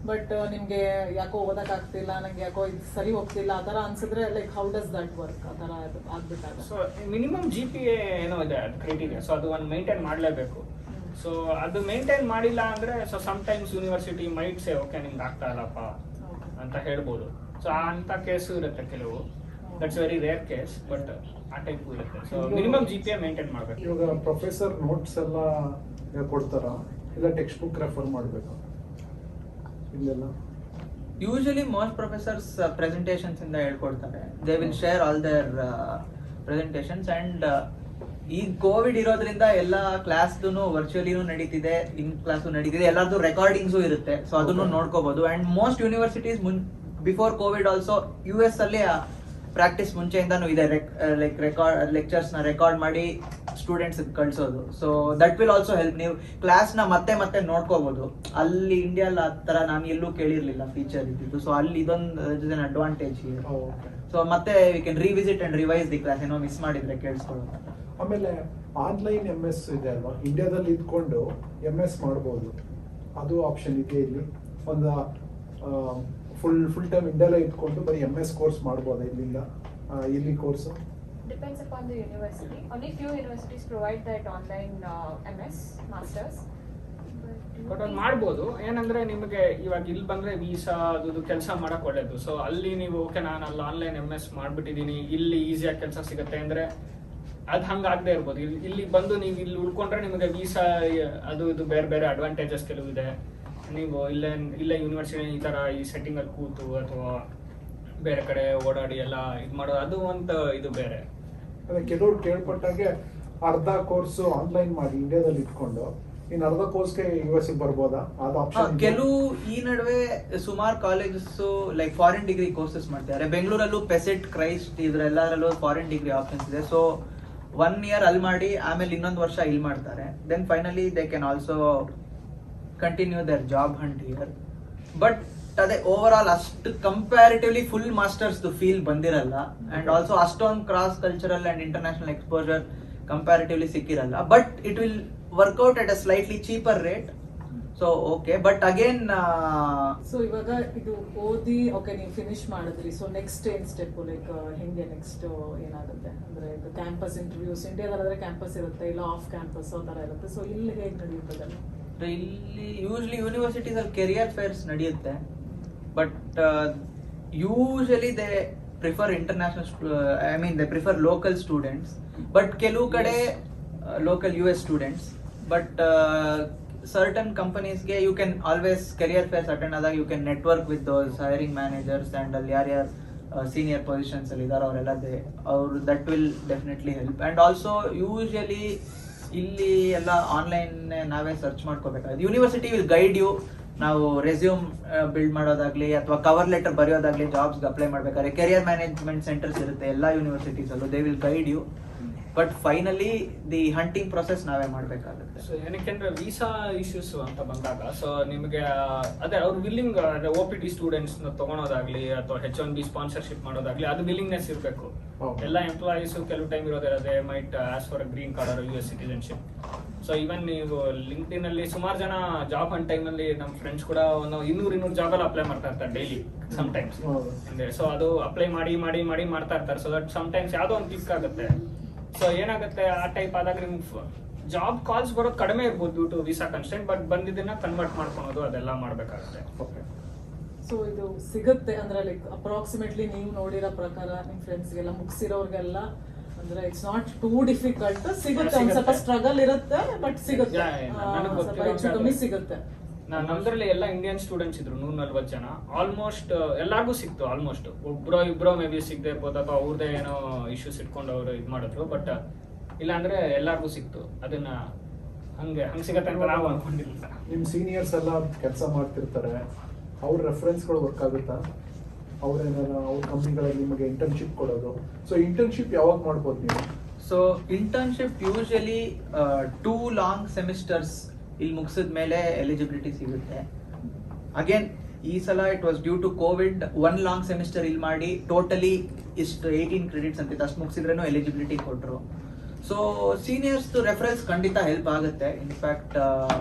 ಬಟ್ ನಿಮ್ಗೆ ಯಾಕೋ ಓದಕ್ ಆಗ್ತಿಲ್ಲ, ನಂಗೆ ಯಾಕೋ ಇದು ಸರಿ ಹೋಗ್ತಿಲ್ಲ ಆ ತರ ಅನ್ಸಿದ್ರೆ like how does that work? ಆ ತರ ಆಗ್ಬಿಟ್ಟಾಗ ಸೊ ಮಿನಿಮಮ್ GPA ಏನೋ ಇದೆ ಕ್ರೈಟೀರಿಯಾ. ಸೊ ಅದು ಒಂದು ಮೇಂಟೈನ್ ಮಾಡಲೇಬೇಕು. ಸೊ ಅದು ಮೇಂಟೈನ್ ಮಾಡಿಲ್ಲ ಅಂದ್ರೆ so sometimes university might say okay ನಿಮ್ಗೆ ಆಗ್ತಾ ಇಲ್ಲಪ್ಪ ಅಂತ ಹೇಳ್ಬೋದು. ಸೊ ಅಂತ ಕೇಸು ಇರುತ್ತೆ ಕೆಲವು, that's very rare case, but ಆ ಟೈಪ್ ಇರುತ್ತೆ. ಸೊ ಮಿನಿಮಮ್ GPA ಮೇಂಟೈನ್ ಮಾಡಬೇಕು. ಇವಾಗ ಪ್ರೊಫೆಸರ್ ನೋಟ್ಸ್ ಎಲ್ಲ ಕೊಡ್ತಾರ, ಇಲ್ಲ ಟೆಕ್ಸ್ಟ್ ಬುಕ್ ರೆಫರ್ ಮಾಡಬೇಕು? ಇಲ್ಲೆಲ್ಲ ಯೂಶಲಿ ಮೋಸ್ಟ್ ಪ್ರೊಫೆಸರ್ಸ್ ಪ್ರೆಸೆಂಟೇಷನ್ಸ್ ಇಂದ ಹೇಳ್ಕೊಡ್ತಾರೆ. They will share all their presentations. And ಈ ಕೋವಿಡ್ ಇರೋದ್ರಿಂದ ಎಲ್ಲ ಕ್ಲಾಸ್ದು ವರ್ಚುವಲಿನೂ ನಡೀತಿದೆ, ಇನ್ ಕ್ಲಾಸು ನಡೀತಿದೆ, ಎಲ್ಲಾರ್ದು ರೆಕಾರ್ಡಿಂಗ್ಸು ಇರುತ್ತೆ. ಸೊ ಅದನ್ನು ನೋಡ್ಕೋಬಹುದು. And most universities before COVID also US ಅಲ್ಲಿ ಪ್ರಾಕ್ಟೀಸ್ ಮುಂಚೆಯಿಂದಾನು ಇದೆ, ಲೈಕ್ ಲೆಕ್ಚರ್ಸ್ ನ ರೆಕಾರ್ಡ್ ಮಾಡಿ ಸ್ಟೂಡೆಂಟ್ಸ್ ಕಳ್ಸೋದು. So that will also help. ನೀವು ಕ್ಲಾಸ್ ನ ಮತ್ತೆ ನೋಡ್ಕೋಬಹುದು. ಅಲ್ಲಿ ಇಂಡಿಯಾಲ್ ಆ ತರ ನಾನು ಎಲ್ಲೂ ಕೇಳಿರ್ಲಿಲ್ಲ ಫೀಚರ್ ಇದ್ದಿದ್ದು. ಸೊ ಅಲ್ಲಿ ಇದೊಂದು ಅಡ್ವಾಂಟೇಜ್. ಸೊ ಮತ್ತೆ we can revisit and revise the class, ಏನೋ ಮಿಸ್ ಮಾಡಿದ್ರೆ ಕೇಳಿಸ್ಕೊಳ್ಳೋದು. ಆಮೇಲೆ ಆನ್ಲೈನ್ MS ಇದೆ ಅಲ್ವಾ, ಇಂಡಿಯಾದಲ್ಲಿ ಇದ್ಕೊಂಡು MS ಮಾಡ್ಬೋದು, ಅದು ಆಪ್ಷನ್ ಇದೆ ಇಲ್ಲಿ. ಒಂದು ಫುಲ್ ಟೈಮ್ ಇಂಡಿಯಾಲೇ ಇದ್ಕೊಂಡು ಬರೀ MS ಕೋರ್ಸ್ ಮಾಡ್ಬೋದಾ ಇಲ್ಲಿಂದ? ಇಲ್ಲಿ course Depends upon the university. Only few universities provide that online MS masters. But ಅದು ಮಾಡ್ಬೋದು. ಏನಂದ್ರೆ ನಿಮಗೆ ಇವಾಗ ಇಲ್ಲಿ ಬಂದ್ರೆ ವೀಸಾ ಅದು ಕೆಲಸ ಮಾಡಕ್ ಒಳ್ಳೇದು. ಸೊ ಅಲ್ಲಿ ನೀವು ಓಕೆ ನಾನು ಅಲ್ಲಿ ಆನ್ಲೈನ್ MS ಮಾಡ್ಬಿಟ್ಟಿದೀನಿ, ಇಲ್ಲಿ ಈಸಿಯಾಗಿ ಕೆಲಸ ಸಿಗುತ್ತೆ ಅಂದ್ರೆ ಅದು ಹಂಗಾಗದೆ ಇರ್ಬೋದು. ಇಲ್ಲಿ ಬಂದು ನೀವು ಇಲ್ಲಿ ಉಳ್ಕೊಂಡ್ರೆ ನಿಮಗೆ ವೀಸಾ ಅದು ಇದು ಬೇರೆ ಬೇರೆ ಅಡ್ವಾಂಟೇಜಸ್ ಕೆಲವು ಇದೆ. ನೀವು ಇಲ್ಲೇ ಯೂನಿವರ್ಸಿಟಿ ಈ ಥರ ಈ ಸೆಟ್ಟಿಂಗಲ್ಲಿ ಕೂತು ಅಥವಾ ಬೇರೆ ಕಡೆ ಓಡಾಡಿ ಎಲ್ಲ ಇದು ಮಾಡೋದು ಅದು ಒಂದು ಇದು ಬೇರೆ. ಅದೇ ಕೆಲವ್ರು ಕೇಳ್ಪಟ್ಟಾಗೆ ಅರ್ಧ ಕೋರ್ಸ್ ಆನ್ಲೈನ್ ಮಾಡಿ ಇಂಡಿಯಾದಲ್ಲಿ ಇಟ್ಕೊಂಡು ಇನ್ನು ಅರ್ಧ ಕೋರ್ಸ್ಗೆ US ಬರ್ಬೋದಾ? ಅದು ಆಪ್ಷನ್ ಕೆಲವು ಈ ನಡುವೆ ಸುಮಾರು colleges like foreign degree courses ಮಾಡ್ತಾರೆ. ಬೆಂಗಳೂರಲ್ಲೂ ಪೆಸೆಟ್, ಕ್ರೈಸ್ಟ್ ಇದ್ರೆಲ್ಲರಲ್ಲೂ ಫಾರಿನ್ ಡಿಗ್ರಿ ಆಪ್ಷನ್ಸ್ ಇದೆ. ಸೊ 1 year ಅಲ್ಲಿ ಮಾಡಿ ಆಮೇಲೆ ಇನ್ನೊಂದು ವರ್ಷ ಇಲ್ಲಿ ಮಾಡ್ತಾರೆ. Then finally they can also continue their job hunt here. But ಅದೇ ಓವರ್ ಆಲ್ ಅಷ್ಟು ಕಂಪ್ಯಾರಿಟಿವ್ಲಿ ಫುಲ್ ಮಾಸ್ಟರ್ಸ್ ಫೀಲ್ ಬಂದಿರಲ್ಲ. ಅಂಡ್ ಆಲ್ಸೋ ಅಷ್ಟೊಂದು cross cultural and international exposure comparatively ಸಿಕ್ಕಿರಲ್ಲ. But it will work out at a slightly cheaper rate. So okay, but again so ಇವಾಗ ಇದು ಓದಿ okay ನೀವು finish ಮಾಡಿದ್ರಿ. ಸೊ ನೆಕ್ಸ್ಟ್ ಏನ್ ಸ್ಟೆಪ್, ಲೈಕ್ ಹೆಂಗೆ ನೆಕ್ಸ್ಟ್ ಏನಾಗುತ್ತೆ ಅಂದ್ರೆ ಇದು ಕ್ಯಾಂಪಸ್ ಇಂಟರ್ವ್ಯೂಸ್ ಇಂಡಿಯಾದಲ್ಲಾದ್ರೆ ಕ್ಯಾಂಪಸ್ ಇರುತ್ತೆ, ಇಲ್ಲ ಆಫ್ ಕ್ಯಾಂಪಸ್ ಆ ಥರ ಇರುತ್ತೆ. ಸೊ ಇಲ್ಲಿ ಹೇಗೆ ನಡೆಯುತ್ತದೆ? ಇಲ್ಲಿ ಯೂಶ್ವಲಿ ಯೂನಿವರ್ಸಿಟೀಸ್ ಅಲ್ಲಿ ಕೆರಿಯರ್ ಫೇರ್ಸ್ ನಡೆಯುತ್ತೆ. But usually they prefer international, I mean they prefer local students. But ಕೆಲವು ಕಡೆ local US students. But certain ಕಂಪನೀಸ್ಗೆ you can always career fairs attend ಆದಾಗ you can network with those hiring managers and ಅಲ್ಲಿ ಯಾರ್ಯಾರು senior positions ಅಲ್ಲಿ ಇದಾರೆ ಅವರೆಲ್ಲ ಅವರು that will definitely help. And also usually ಇಲ್ಲಿ ಎಲ್ಲ ಆನ್ಲೈನ್ ನಾವೇ ಸರ್ಚ್ ಮಾಡ್ಕೋಬೇಕಾಗುತ್ತೆ. University will guide you. ನಾವು ರೆಸ್ಯೂಮ್ ಬಿಲ್ಡ್ ಮಾಡೋದಾಗ್ಲಿ ಅಥವಾ ಕವರ್ ಲೆಟರ್ ಬರೆಯೋದಾಗ್ಲಿ, ಜಾಬ್ಸ್ಗೆ ಅಪ್ಲೈ ಮಾಡ್ಬೇಕಾದ್ರೆ ಕೆರಿಯರ್ ಮ್ಯಾನೇಜ್ಮೆಂಟ್ ಸೆಂಟರ್ಸ್ ಇರುತ್ತೆ ಎಲ್ಲ ಯೂನಿವರ್ಸಿಟೀಸಲ್ಲೂ. They will guide you. But finally the hunting process ನಾವೇ ಮಾಡಬೇಕಾಗುತ್ತೆ. ಸೊ ಏನಕ್ಕೆಂದ್ರೆ ವೀಸಾ ಇಶ್ಯೂಸ್ ಅಂತ ಬಂದಾಗ ಸೊ ನಿಮಗೆ ಅದೇ ಅವ್ರು ವಿಲ್ಲಿಂಗ್ OPT ಸ್ಟೂಡೆಂಟ್ಸ್ ತಗೊಳೋದಾಗ್ಲಿ ಅಥವಾ H1B ಸ್ಪಾನ್ಸರ್ಶಿಪ್ ಮಾಡೋದಾಗ್ಲಿ ಅದು ವಿಲ್ಲಿಂಗ್ನೆಸ್ ಇರಬೇಕು. ಎಲ್ಲ ಎಂಪ್ಲಾಯೀಸ್ ಕೆಲವು ಟೈಮ್ ಇರೋದೇ might as far green card or US citizenship. So even ನೀವು ಲಿಂಕ್ಡ್ಇನ್ ಅಲ್ಲಿ ಸುಮಾರು ಜನ ಜಾಬ್ ಹಂಟ್ ಟೈಮ್ ಅಲ್ಲಿ ನಮ್ಮ ಫ್ರೆಂಡ್ಸ್ ಕೂಡ ಒಂದು 200 ಜಾಬಲ್ಲಿ ಅಪ್ಲೈ ಮಾಡ್ತಾ ಇರ್ತಾರೆ ಡೈಲಿ ಸಮ್ ಟೈಮ್ಸ್. ಸೊ ಅದು ಅಪ್ಲೈ ಮಾಡಿ ಮಾಡಿ ಮಾಡಿ ಮಾಡ್ತಾ ಇರ್ತಾರೆ. ಸೊ ದಟ್ ಸಮ್ ಟೈಮ್ಸ್ ಯಾವುದೋ ಒಂದು ಕ್ಲಿಕ್ ಆಗುತ್ತೆ. ಸೊ ಏನಾಗುತ್ತೆ ಆ ಟೈಪ್ ಆದಾಗ ನಿಮ್ಗೆ ಜಾಬ್ ಕಾಲ್ಸ್ ಬರೋದು ಕಡಿಮೆ ಇರ್ಬೋದು due to visa constant. But ಬಂದಿದ್ದನ್ನ ಕನ್ವರ್ಟ್ ಮಾಡ್ಕೊಳೋದು ಅದೆಲ್ಲ ಮಾಡ್ಬೇಕಾಗುತ್ತೆ. ಸೊ ಇದು ಸಿಗುತ್ತೆ ಅಂದ್ರೆ ಲೈಕ್ ಅಪ್ರಾಕ್ಸಿಮೇಟ್ಲಿ ನೀವು ನೋಡಿರೋ ಪ್ರಕಾರ ನಿಮ್ಮ ಫ್ರೆಂಡ್ಸ್ಗೆಲ್ಲ ಮುಗಿಸಿರೋರ್ಗೆಲ್ಲ ಅಂದ್ರೆ ಇಟ್ಸ್ ನಾಟ್ ಟೂ ಡಿಫಿಕಲ್ಟ್, ಸಿಗುತ್ತೆ. ಒಂದ್ ಸ್ವಲ್ಪ ಸ್ಟ್ರಗಲ್ ಇರುತ್ತೆ ಬಟ್ ಸಿಗುತ್ತೆ, ಸ್ವಲ್ಪ ಹೆಚ್ಚು ಕಮ್ಮಿ ಸಿಗುತ್ತೆ. ನಮ್ದ್ರಲ್ಲಿ ಎಲ್ಲ ಇಂಡಿಯನ್ ಸ್ಟೂಡೆಂಟ್ಸ್ ಇದ್ರು 140 ಜನ. ಆಲ್ಮೋಸ್ಟ್ ಎಲ್ಲಾರ್ಗೂ ಸಿಕ್ತು. ಆಲ್ಮೋಸ್ಟ್ ಇಬ್ರೋ ಮೇ ಬಿ ಸಿಗದೆ ಇರ್ಬೋದು ಅಥವಾ ಅವ್ರದೇ ಏನೋ ಇಶ್ಯೂಸ್ ಇಟ್ಕೊಂಡು ಅವರು ಇದು ಮಾಡಿದ್ರು. ಬಟ್ ಇಲ್ಲ ಅಂದ್ರೆ ಎಲ್ಲಾರ್ಗೂ ಸಿಕ್ತು. ಅದನ್ನ ಹಂಗೆ ಸಿಗತ್ತೆ ಅಂತ ನಾವು ಅನ್ಕೊಂಡಿಲ್ಲ. ನಿಮ್ ಸೀನಿಯರ್ಸ್ ಎಲ್ಲ ಕೆಲಸ ಮಾಡ್ತಿರ್ತಾರೆ, ಅವ್ರ ರೆಫರೆನ್ಸ್ಗಳು ವರ್ಕ್ ಆಗುತ್ತಾ? ಅವ್ರೇನಾರ ಅವ್ರ ಕಂಪ್ನಿಗಳಲ್ಲಿ ನಿಮಗೆ ಇಂಟರ್ನ್ಶಿಪ್ ಕೊಡೋದು. ಸೊ ಇಂಟರ್ನ್ಶಿಪ್ ಯಾವಾಗ ಮಾಡ್ಬೋದು ನೀವು? So internship usually 2 long semesters ಇಲ್ಲಿ ಮುಗಿಸಿದ ಮೇಲೆ ಎಲಿಜಿಬಿಲಿಟಿ ಸಿಗುತ್ತೆ. ಅಗೇನ್ ಈ ಸಲ it was due to Covid 1 long semester ಇಲ್ಲಿ ಮಾಡಿ ಟೋಟಲಿ ಇಷ್ಟು 18 ಕ್ರೆಡಿಟ್ಸ್ ಅಂತಿತ್ತು, ಅಷ್ಟು ಮುಗಿಸಿದ್ರೇನು ಎಲಿಜಿಬಿಲಿಟಿ ಕೊಟ್ಟರು. ಸೊ ಸೀನಿಯರ್ಸ್ ರೆಫರೆನ್ಸ್ ಖಂಡಿತ ಹೆಲ್ಪ್ ಆಗುತ್ತೆ. In fact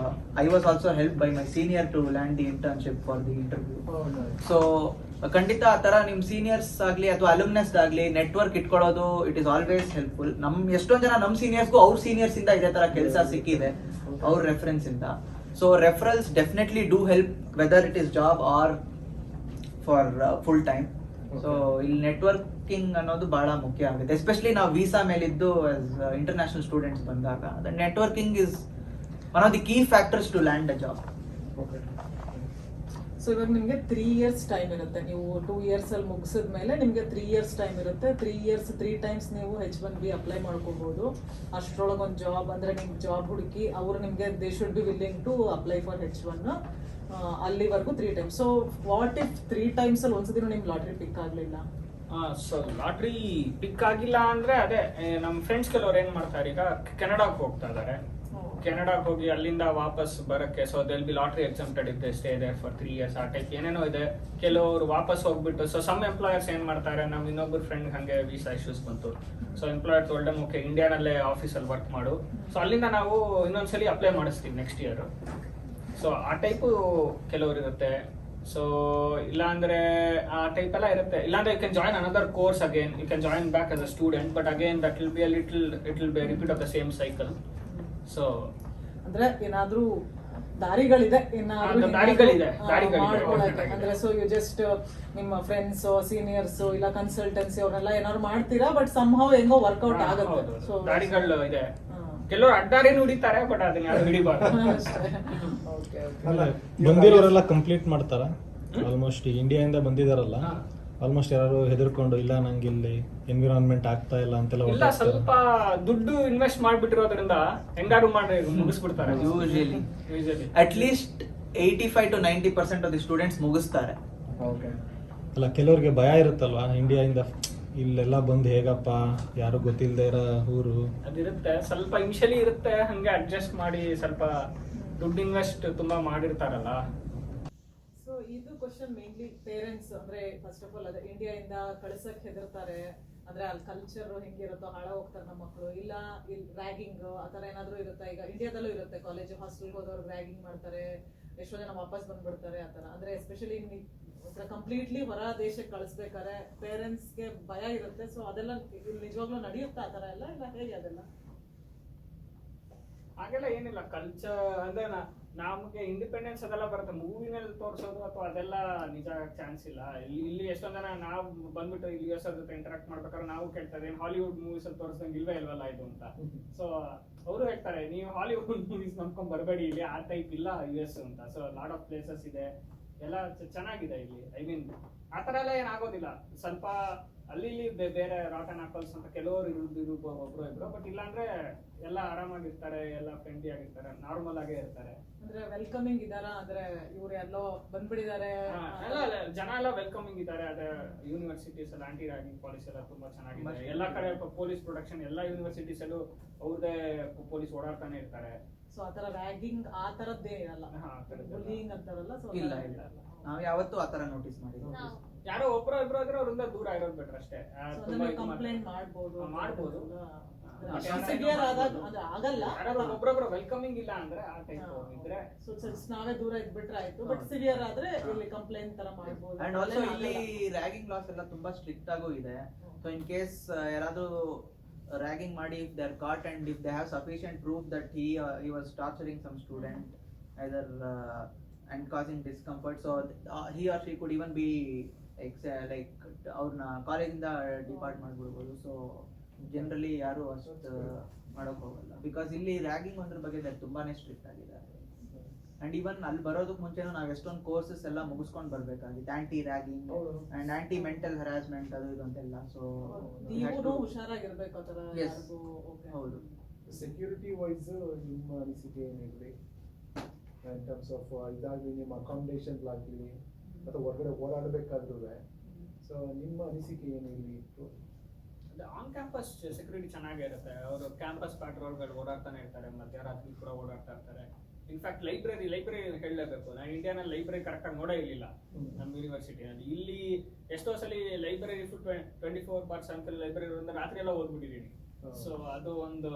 I was also help by my senior to land the internship for the interview. So ಖಂಡಿತ ಆ ಥರ ನಿಮ್ಮ ಸೀನಿಯರ್ಸ್ ಆಗಲಿ ಅಥವಾ ಅಲುಮ್ನಸ್ ಆಗಲಿ ನೆಟ್ವರ್ಕ್ ಇಟ್ಕೊಳ್ಳೋದು ಇಟ್ ಈಸ್ ಆಲ್ವೇಸ್ ಹೆಲ್ಪ್ಫುಲ್. ಎಷ್ಟೊಂದು ಜನ ನಮ್ಮ ಸೀನಿಯರ್ಸ್ಗೂ ಅವ್ರ ಸೀನಿಯರ್ಸ್ ಇಂದ ಇದೇ ಥರ ಕೆಲಸ ಸಿಕ್ಕಿದೆ ಅವ್ರ ರೆಫರೆನ್ಸ್ ಇಂದ. So referrals definitely do help whether it is job or for full time. So ಇಲ್ಲಿ ನೆಟ್ವರ್ಕಿಂಗ್ ಅನ್ನೋದು ಬಹಳ ಮುಖ್ಯ ಆಗುತ್ತೆ, ಎಸ್ಪೆಷಲಿ ನಾವು ವೀಸಾ ಮೇಲಿದ್ದು ಇಂಟರ್ನ್ಯಾಷನಲ್ ಸ್ಟೂಡೆಂಟ್ಸ್ ಬಂದಾಗ. Networking is one of the key factors to land a job. So ಇವಾಗ ನಿಮಗೆ 3 years ಟೈಮ್ ಇರುತ್ತೆ. ನೀವು 2 years ಅಲ್ಲಿ ಮುಗಿಸಿದ ಮೇಲೆ ನಿಮಗೆ 3 years ಟೈಮ್ ಇರುತ್ತೆ. 3 years 3 times ನೀವು H1B ಅಪ್ಲೈ ಮಾಡ್ಕೋಬಹುದು. ಅಷ್ಟರೊಳಗೆ ಒಂದು ಜಾಬ್ ಅಂದ್ರೆ ನಿಮ್ಗೆ ಜಾಬ್ ಹುಡುಕಿ ಅವರು ನಿಮಗೆ they should be willing to apply for H1 ಅಲ್ಲಿವರೆಗೂ 3 times. So what if 3 times ಅಲ್ಲಿ ಒಂದ್ಸದಿನ ನಿಮ್ಗೆ ಲಾಟ್ರಿ ಪಿಕ್ ಆಗಲಿಲ್ಲ? ಸೊ ಲಾಟ್ರಿ ಪಿಕ್ ಆಗಿಲ್ಲ ಅಂದ್ರೆ ಅದೇ ನಮ್ಮ ಫ್ರೆಂಡ್ಸ್ ಕೆಲವ್ರು ಏನ್ ಮಾಡ್ತಾರೆ, ಈಗ ಕೆನಡಾಕ್ ಹೋಗ್ತಾ ಇದಾರೆ. ಕೆನಡಾಕ್ ಹೋಗಿ ಅಲ್ಲಿಂದ ವಾಪಸ್ ಬರಕ್ಕೆ so they'll be lottery exempted if they stay there for 3 years. ಆ ಟೈಪ್ ಏನೇನೋ ಇದೆ. ಕೆಲವರು ವಾಪಸ್ ಹೋಗ್ಬಿಟ್ಟು ಸೊ ಸಮ್ ಎಂಪ್ಲಾಯರ್ಸ್ ಏನ್ ಮಾಡ್ತಾರೆ, ನಮ್ ಇನ್ನೊಬ್ಬರು ಫ್ರೆಂಡ್ ಹಂಗೆ ವೀಸಾ ಇಶ್ಯೂಸ್ ಬಂತು. ಸೊ ಎಂಪ್ಲಾಯರ್ ಟೋಲ್ಡ್ ಓಕೆ ಇಂಡಿಯಾನಲ್ಲೇ ಆಫೀಸಲ್ಲಿ ವರ್ಕ್ ಮಾಡು, ಸೊ ಅಲ್ಲಿಂದ ನಾವು ಇನ್ನೊಂದ್ಸಲಿ ಅಪ್ಲೈ ಮಾಡಿಸ್ತೀವಿ ನೆಕ್ಸ್ಟ್ ಇಯರ್. ಸೊ ಆ ಟೈಪು ಕೆಲವರು ಇರುತ್ತೆ. ಸೊ ಇಲ್ಲ ಅಂದ್ರೆ ಆ ಟೈಪ್ ಎಲ್ಲ ಇರುತ್ತೆ. ಇಲ್ಲಾಂದ್ರೆ you can join another course again, you can join back as a student, but again that will be a it will be repeat of the same cycle. So ಅಂದ್ರೆ ಏನಾದ್ರೂ ದಾರಿಗಳಿದೆ, ದಾರಿಗಳಿದೆ. ಅಂದ್ರೆ ಸೊ ಯು ಜಸ್ಟ್ ನಿಮ್ಮ friends seniors ಇಲ್ಲ consultancy ಅವ್ರನ್ನೆಲ್ಲ ಏನಾದ್ರು ಮಾಡ್ತೀರಾ, ಬಟ್ ಸಮ್ಹೌ ಹೆಂಗೋ ವರ್ಕೌಟ್ ಆಗುತ್ತೆ. ಸೊ ದಾರಿಗಳು ಇದೆ. ಕೆಲವರು ಅಡ್ಡಾರೇನು ಹಿಡಿತಾರೆ ಬಟ್ ಅದನ್ನ ಯಾರು ಹಿಡಿಬಾರ್ದು. ಓಕೆ ಅಲ್ಲ, ಬಂದಿರೋರೆಲ್ಲ ಕಂಪ್ಲೀಟ್ ಮಾಡ್ತಾರ ಆಲ್ಮೋಸ್ಟ್ ಇಂಡಿಯಾದಿಂದ ಬಂದಿದಾರಲ್ಲ ಆಲ್ಮೋಸ್ಟ್ ಯಾರು ಹೆದರ್ಕೊಂಡು ಇಲ್ಲ ನಂಗೆ ಇಲ್ಲಿ ಎನ್ವಿರಾನ್ಮೆಂಟ್ ಆಗ್ತಾ ಇಲ್ಲ ಅಂತೆಲ್ಲ ಇಲ್ಲ, ಹೊರಟಾಗ್ತಾರೆ. ಸ್ವಲ್ಪ ದುಡ್ಡು ಇನ್ವೆಸ್ಟ್ ಮಾಡ್ಬಿಟ್ಟಿರೋದ್ರಿಂದ ಹೆಂಗಾರು ಮಾಡಿ ಮುಗಿಸ್ಬಿಡ್ತಾರೆ usually usually. At least 85 to 90% of the students ಮುಗಿಸ್ತಾರೆ. ಓಕೆ. ಅಲ್ಲ ಕೆಲವ್ರಿಗೆ ಭಯ ಇರುತ್ತಲ್ವಾ ಇಂಡಿಯಾದಿಂದ ಇಲ್ಲೆಲ್ಲ ಬಂದು ಹೇಗಪ್ಪ ಯಾರು ಗೊತ್ತಿಲ್ಲದೆ ಇರೋ ಊರು. ಅದಿರುತ್ತೆ, ಸ್ವಲ್ಪ ಇನಿಷಿಯಲಿ ಇರುತ್ತೆ, ಹಂಗೆ ಅಡ್ಜಸ್ಟ್ ಮಾಡಿ ಸ್ವಲ್ಪ ದುಡ್ಡು ಇನ್ವೆಸ್ಟ್ ತುಂಬಾ ಮಾಡಿರ್ತಾರಲ್ಲ. ಸೊ ಇದು ಕ್ವಶನ್ ಮೇನ್ಲಿ ಪೇರೆಂಟ್ಸ್ ಅಂದ್ರೆ ಫಸ್ಟ್ ಆಫ್ ಆಲ್ ಅದೇ ಇಂಡಿಯಾದಿಂದ ಕಳ್ಸಕ್ ಹೆದರ್ತಾರೆ ಅಂದ್ರೆ ಅಲ್ಲಿ ಕಲ್ಚರ್ ಹೆಂಗಿರುತ್ತೋ ಹಾಳ ಹೋಗ್ತಾರೆ ನಮ್ಮ ಮಕ್ಕಳು, ಇಲ್ಲ ಇಲ್ಲಿ ರ್ಯಾಗಿಂಗ್ ಆ ಥರ ಏನಾದರೂ ಇರುತ್ತಾ? ಈಗ ಇಂಡಿಯಾದಲ್ಲೂ ಇರುತ್ತೆ, ಕಾಲೇಜ್ ಹಾಸ್ಟೆಲ್ಗೆ ಹೋದವ್ರಿಗೆ ರ್ಯಾಗಿಂಗ್ ಮಾಡ್ತಾರೆ, ಎಷ್ಟೋ ಜನ ವಾಪಸ್ ಬಂದ್ಬಿಡ್ತಾರೆ ಆ ಥರ. ಅಂದ್ರೆ ಎಸ್ಪೆಷಲಿ ಕಂಪ್ಲೀಟ್ಲಿ ಹೊರ ದೇಶಕ್ಕೆ ಕಳಿಸ್ಬೇಕಾದ್ರೆ ಪೇರೆಂಟ್ಸ್ಗೆ ಭಯ ಇರುತ್ತೆ. ಸೊ ಅದೆಲ್ಲ ಇಲ್ಲಿ ನಿಜವಾಗ್ಲೂ ನಡೆಯುತ್ತಾ ಆ ಥರ ಎಲ್ಲ, ಇಲ್ಲ ಹೇಗೆ ಅದೆಲ್ಲ? ಹಾಗೆಲ್ಲ ಏನಿಲ್ಲ, ಕಲ್ಚರ್ ಅಂದ್ರೆ ನಮ್ಗೆ ಇಂಡಿಪೆಂಡೆನ್ಸ್ ಅದೆಲ್ಲ ಬರುತ್ತೆ, ಮೂವಿನಲ್ಲಿ ತೋರಿಸೋದು ಅಥವಾ ಅದೆಲ್ಲ ನಿಜ ಚಾನ್ಸ್ ಇಲ್ಲ. ಇಲ್ಲಿ ಎಷ್ಟೊಂದ್ ಜನ ನಾವು ಬಂದ್ಬಿಟ್ಟು ಇಲ್ಲಿ US ಜೊತೆ ಇಂಟರಾಕ್ಟ್ ಮಾಡ್ಬೇಕಾದ್ರೆ ನಾವು ಕೇಳ್ತಾ ಇದ್ದೀವಿ ಹಾಲಿವುಡ್ ಮೂವೀಸ್ ಅಲ್ಲಿ ತೋರಿಸ್ದಂಗೆ ಇಲ್ವಲ್ಲ ಇದು ಅಂತ. ಸೊ ಅವರು ಹೇಳ್ತಾರೆ ನೀವು ಹಾಲಿವುಡ್ ಮೂವೀಸ್ ನಂಬ್ಕೊಂಡ್ ಬರಬೇಡಿ, ಇಲ್ಲಿ ಆ ಟೈಪ್ ಇಲ್ಲ US ಅಂತ. ಸೊ ಲಾಟ್ ಆಫ್ ಪ್ಲೇಸಸ್ ಇದೆ, ಎಲ್ಲ ಚೆನ್ನಾಗಿದೆ ಇಲ್ಲಿ. ಐ ಮೀನ್ ಆ ಥರ ಎಲ್ಲ ಏನಾಗೋದಿಲ್ಲ, ಸ್ವಲ್ಪ ಅಲ್ಲಿ ಇಲ್ಲಿ ಬೇರೆ ರಾಟನ್ ಆಪಲ್ಸ್ ಅಂತ ಕೆಲವರು ಒಬ್ರು ಇಬ್ರು, ಬಟ್ ಇಲ್ಲಾಂದ್ರೆ ಎಲ್ಲ ಆರಾಮಾಗಿರ್ತಾರೆ, ಎಲ್ಲ ಫ್ರೆಂಡ್ಲಿ ಆಗಿರ್ತಾರೆ, ನಾರ್ಮಲ್ ಆಗೇ ಇರ್ತಾರೆ. ಅಂದ್ರೆ ವೆಲ್ಕಮಿಂಗ್ ಇದಾರ, ಅಂದ್ರೆ ಇವ್ರು ಎಲ್ಲೋ ಬಂದ್ಬಿಟ್ಟಿದ್ದಾರೆ ಎಲ್ಲ ಜನ ಎಲ್ಲ ವೆಲ್ಕಮಿಂಗ್ ಇದ್ದಾರೆ. ಅದೇ ಯೂನಿವರ್ಸಿಟೀಸ್ ಅಲ್ಲಿ ಆಂಟಿ ರ್ಯಾಗಿಂಗ್ ಪಾಲಿಸಿ ಎಲ್ಲ ತುಂಬಾ ಚೆನ್ನಾಗಿದೆ. ಎಲ್ಲಾ ಕಡೆ ಪೊಲೀಸ್ ಪ್ರೊಟೆಕ್ಷನ್, ಎಲ್ಲ ಯೂನಿವರ್ಸಿಟೀಸ್ ಅಲ್ಲೂ ಅವ್ರದೇ ಪೊಲೀಸ್ ಓಡಾಡ್ತಾನೆ ಇರ್ತಾರೆ. ಸೊ ಆ ಥರ ರ್ಯಾಗಿಂಗ್ ಆ ಥರದ್ದೇ ಇರಲ್ಲ, ಹಾ, ಆ ಥರದ್ದು ಬುಲ್ಲಿಂಗ್ ಅಂತಾರಲ್ಲ. ಸೊ ಇಲ್ಲ ಇಲ್ಲ, ನಾವು ಯಾವತ್ತೂ ಆತರ ನೋಟಿಸ್ ಮಾಡಿಲ್ಲ. ಯಾರೋ ಒಬ್ರು ಇಬ್ರು ಆದ್ರೆ ಅವ್ರಿಂದ ದೂರ ಇರೋದು ಬೆಟರ್ ಅಷ್ಟೇ. ತುಂಬಾ ಇದು ಕಂಪ್ಲೇಂಟ್ ಮಾಡ್ಬೋದು. ಮಾಡ್ಬೋದು. ಸಿವಿಯರ್ ಆದಾಗ ಅಂದ್ರೆ ಆಗಲ್ಲ, ಒಬ್ರೊಬ್ರು ವೆಲ್ಕಮಿಂಗ್ ಇಲ್ಲ ಅಂದ್ರೆ ಆ ಟೈಪ್ ಇದ್ರೆ ಸೊ ನಾವೇ ದೂರ ಇದ್ಬಿಟ್ರೆ ಆಯ್ತು. ಬಟ್ ಸಿವಿಯರ್ ಆದ್ರೆ ಇಲ್ಲಿ ಕಂಪ್ಲೇಂಟ್ ತರ ಮಾಡ್ಬೋದು. ಅಂಡ್ ಆಲ್ಸೋ ಇಲ್ಲಿ ರ್ಯಾಗಿಂಗ್ ಲಾಸ್ ಎಲ್ಲ ತುಂಬಾ ಸ್ಟ್ರಿಕ್ಟ್ ಆಗು ಇದೆ. ಸೊ ಇನ್ ಕೇಸ್ ಯಾರಾದ್ರೂ ರ್ಯಾಗಿಂಗ್ ಮಾಡಿ if they are caught and if they have sufficient proof that he was torturing some student either and causing discomfort, so he or she could even be like ಅವ್ರನ್ನ ಕಾಲೇಜಿಂದ depart ಮಾಡ್ಬಿಡ್ಬೋದು. So generally ಯಾರು ಅಷ್ಟು ಮಾಡೋಕ್ ಹೋಗಲ್ಲ, because ಇಲ್ಲಿ ragging ಒಂದ್ರ ಬಗ್ಗೆ ತುಂಬಾನೇ ಸ್ಟ್ರಿಕ್ಟ್ ಆಗಿದೆ. ಅಂಡ್ ಈವನ್ ಅಲ್ಲಿ ಬರೋದಕ್ಕೆ ಮುಂಚೆನೂ ನಾವ್ ಎಷ್ಟೊಂದು ಕೋರ್ಸಸ್ ಎಲ್ಲ ಮುಗಿಸ್ಕೊಂಡು ಬರ್ಬೇಕಾಗಿತ್ತು, anti ragging and anti mental harassment ಅದು ಇದು ಅಂತೆಲ್ಲ. ಸೊ ನೀವು ಹುಷಾರಾಗಿರ್ಬೇಕು ಆ ಥರ ಯಾರಿಗೂ. ಹೌದು. ಸೆಕ್ಯೂರಿಟಿ ವೈಸ್ ನಿಮ್ಮ ಅನಿಸಿಕೆ ಏನಿರಲಿ ಇನ್ ಟರ್ಮ್ಸ್ ಆಫ್ ಇದಾಗಲಿ, ನಿಮ್ಮ ಅಕಾಮಿಡೇಷನ್ಗಳಾಗಲಿ ಅಥವಾ ಹೊರಗಡೆ ಓಡಾಡಬೇಕಾದ್ರೂ, ಸೊ ನಿಮ್ಮ ಅನಿಸಿಕೆ ಏನಿರಲಿ? ಆನ್ ಕ್ಯಾಂಪಸ್ ಸೆಕ್ಯೂರಿಟಿ ಚೆನ್ನಾಗಿರುತ್ತೆ. ಅವರು ಕ್ಯಾಂಪಸ್ ಪ್ಯಾಟ್ರೋಲ್ಗಳು ಓಡಾಡ್ತಾನೆ ಇರ್ತಾರೆ, ಮಧ್ಯರಾತ್ರಿ ಕೂಡ ಓಡಾಡ್ತಾ ಇರ್ತಾರೆ. ಇನ್ಫ್ಯಾಕ್ಟ್ ಲೈಬ್ರರಿ ಹೇಳಲೇಬೇಕು, ನಾನು ಇಂಡಿಯಾನಲ್ಲಿ ಲೈಬ್ರರಿ ಕರೆಕ್ಟಾಗಿ ನೋಡೇ ಇರಲಿಲ್ಲ ನಮ್ಮ ಯೂನಿವರ್ಸಿಟಿನಲ್ಲಿ. ಇಲ್ಲಿ ಎಷ್ಟೋ ಸಲ ಲೈಬ್ರರಿ 24/7 ಲೈಬ್ರರಿ ರಾತ್ರಿ ಎಲ್ಲ ಓದ್ಬಿಟ್ಟಿದ್ದೀನಿ. ಸೊ ಅದು ಒಂದು.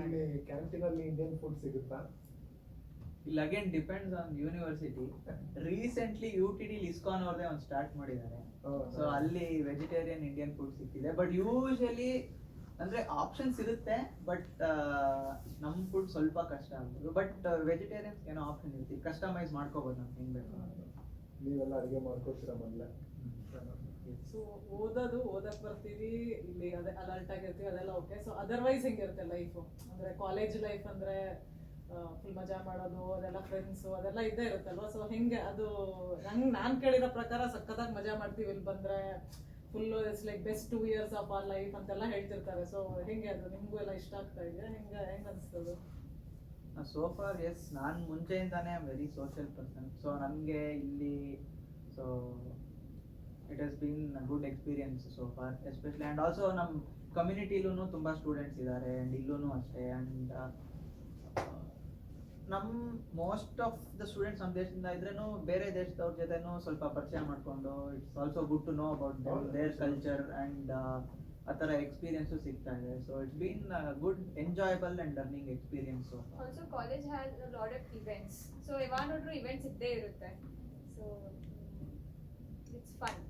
ಇಲ್ಲಿ ಕ್ಯಾಂಟೀನಲ್ಲಿ ಇಂಡಿಯನ್ ಫುಡ್ ಸಿಗುತ್ತಾ? ಇಲ್ಲಿ again depends on university. Recently UTD ISKCON ಅವ್ರದೇ ಒಂದು ಸ್ಟಾರ್ಟ್ ಮಾಡಿದ್ದಾರೆ. ಸೊ ಅಲ್ಲಿ ವೆಜಿಟೇರಿಯನ್ ಇಂಡಿಯನ್ ಫುಡ್ ಸಿಕ್ಕಿದೆ. ಬಟ್ ಯೂಶಲಿ ಅಂದ್ರೆ ಆಪ್ಷನ್ಸ್ ಇರುತ್ತೆ, ಬಟ್ ನಮ್ ಫುಡ್ ಸ್ವಲ್ಪ ಕಷ್ಟ ಆಗ್ಬೋದು. ಬಟ್ ವೆಜಿಟೇರಿಯನ್ಸ್ ಏನೋ ಆಪ್ಷನ್ ಇರುತ್ತೆ, ಕಸ್ಟಮೈಸ್ ಮಾಡ್ಕೋಬಹುದು ನಮ್ಗೆ ಹೆಂಗ್ ಬೇಕು. ನೀವೆಲ್ಲ ಅಡುಗೆ ಮಾಡ್ಕೊತೀರಾ ಮೊದಲೇ? ಸೊ ಓದಕ್ ಬರ್ತೀವಿ, ಇಲ್ಲಿ ಅದೇ ಅಲರ್ಟ್ ಆಗಿರ್ತೀವಿ, ಅದೆಲ್ಲ ಓಕೆ. ಸೊ ಅದರ್ವೈಸ್ ಹೆಂಗಿರುತ್ತೆ ಲೈಫು? ಅಂದ್ರೆ ಕಾಲೇಜ್ ಲೈಫ್ ಅಂದ್ರೆ ಫುಲ್ ಮಜಾ ಮಾಡೋದು, ಅದೆಲ್ಲ ಫ್ರೆಂಡ್ಸು ಅದೆಲ್ಲ ಇದ್ದೇ ಇರುತ್ತಲ್ವಾ? ಸೊ ಹೆಂಗೆ ಅದು? ನಾನು ಕೇಳಿರೋ ಪ್ರಕಾರ ಸಖತ್ತಾಗಿ ಮಜಾ ಮಾಡ್ತೀವಿ ಇಲ್ಲಿ ಬಂದ್ರೆ, full it's like best 2 years of our life ಅಂತೆಲ್ಲ ಹೇಳ್ತಿರ್ತಾರೆ. ಸೊ ಹೆಂಗೆ ಅದು? ನಿಮಗೂ ಎಲ್ಲ ಇಷ್ಟ ಆಗ್ತಾ ಇದೆ? ಹೆಂಗೆ ಅನಿಸ್ತದೆ? ಸೋ ಫಾರ್ ಎಸ್, ನಾನು ಮುಂಚೆಯಿಂದಾನೇ I am very social person. So ನನಗೆ ಇಲ್ಲಿ so it has been good experience so far, especially. And also ನಮ್ಮ ಕಮ್ಯುನಿಟಿಲೂ ತುಂಬ ಸ್ಟೂಡೆಂಟ್ಸ್ ಇದ್ದಾರೆ, ಆ್ಯಂಡ್ ಇಲ್ಲೂ ಅಷ್ಟೇ. ಆ್ಯಂಡ್ ನಮ್ಮ ಮೋಸ್ಟ್ ಆಫ್ ದ ಸ್ಟೂಡೆಂಟ್ಸ್ ನಮ್ಮ ದೇಶದಿಂದ ಇದ್ರೂ ಬೇರೆ ದೇಶದವ್ರ ಜೊತೆನೂ ಸ್ವಲ್ಪ ಪರಿಚಯ ಮಾಡಿಕೊಂಡು it's also good to know about their culture and ಆ ಥರ ಎಕ್ಸ್ಪೀರಿಯನ್ಸು ಸಿಗ್ತಾ ಇದೆ. So it's been good enjoyable and learning experience. Also college has a lot of events. So ಯಾವಾಗ ನೋಡ್ರು ಇವೆಂಟ್ಸ್ ಇದ್ದೇ ಇರುತ್ತೆ. So it's fun.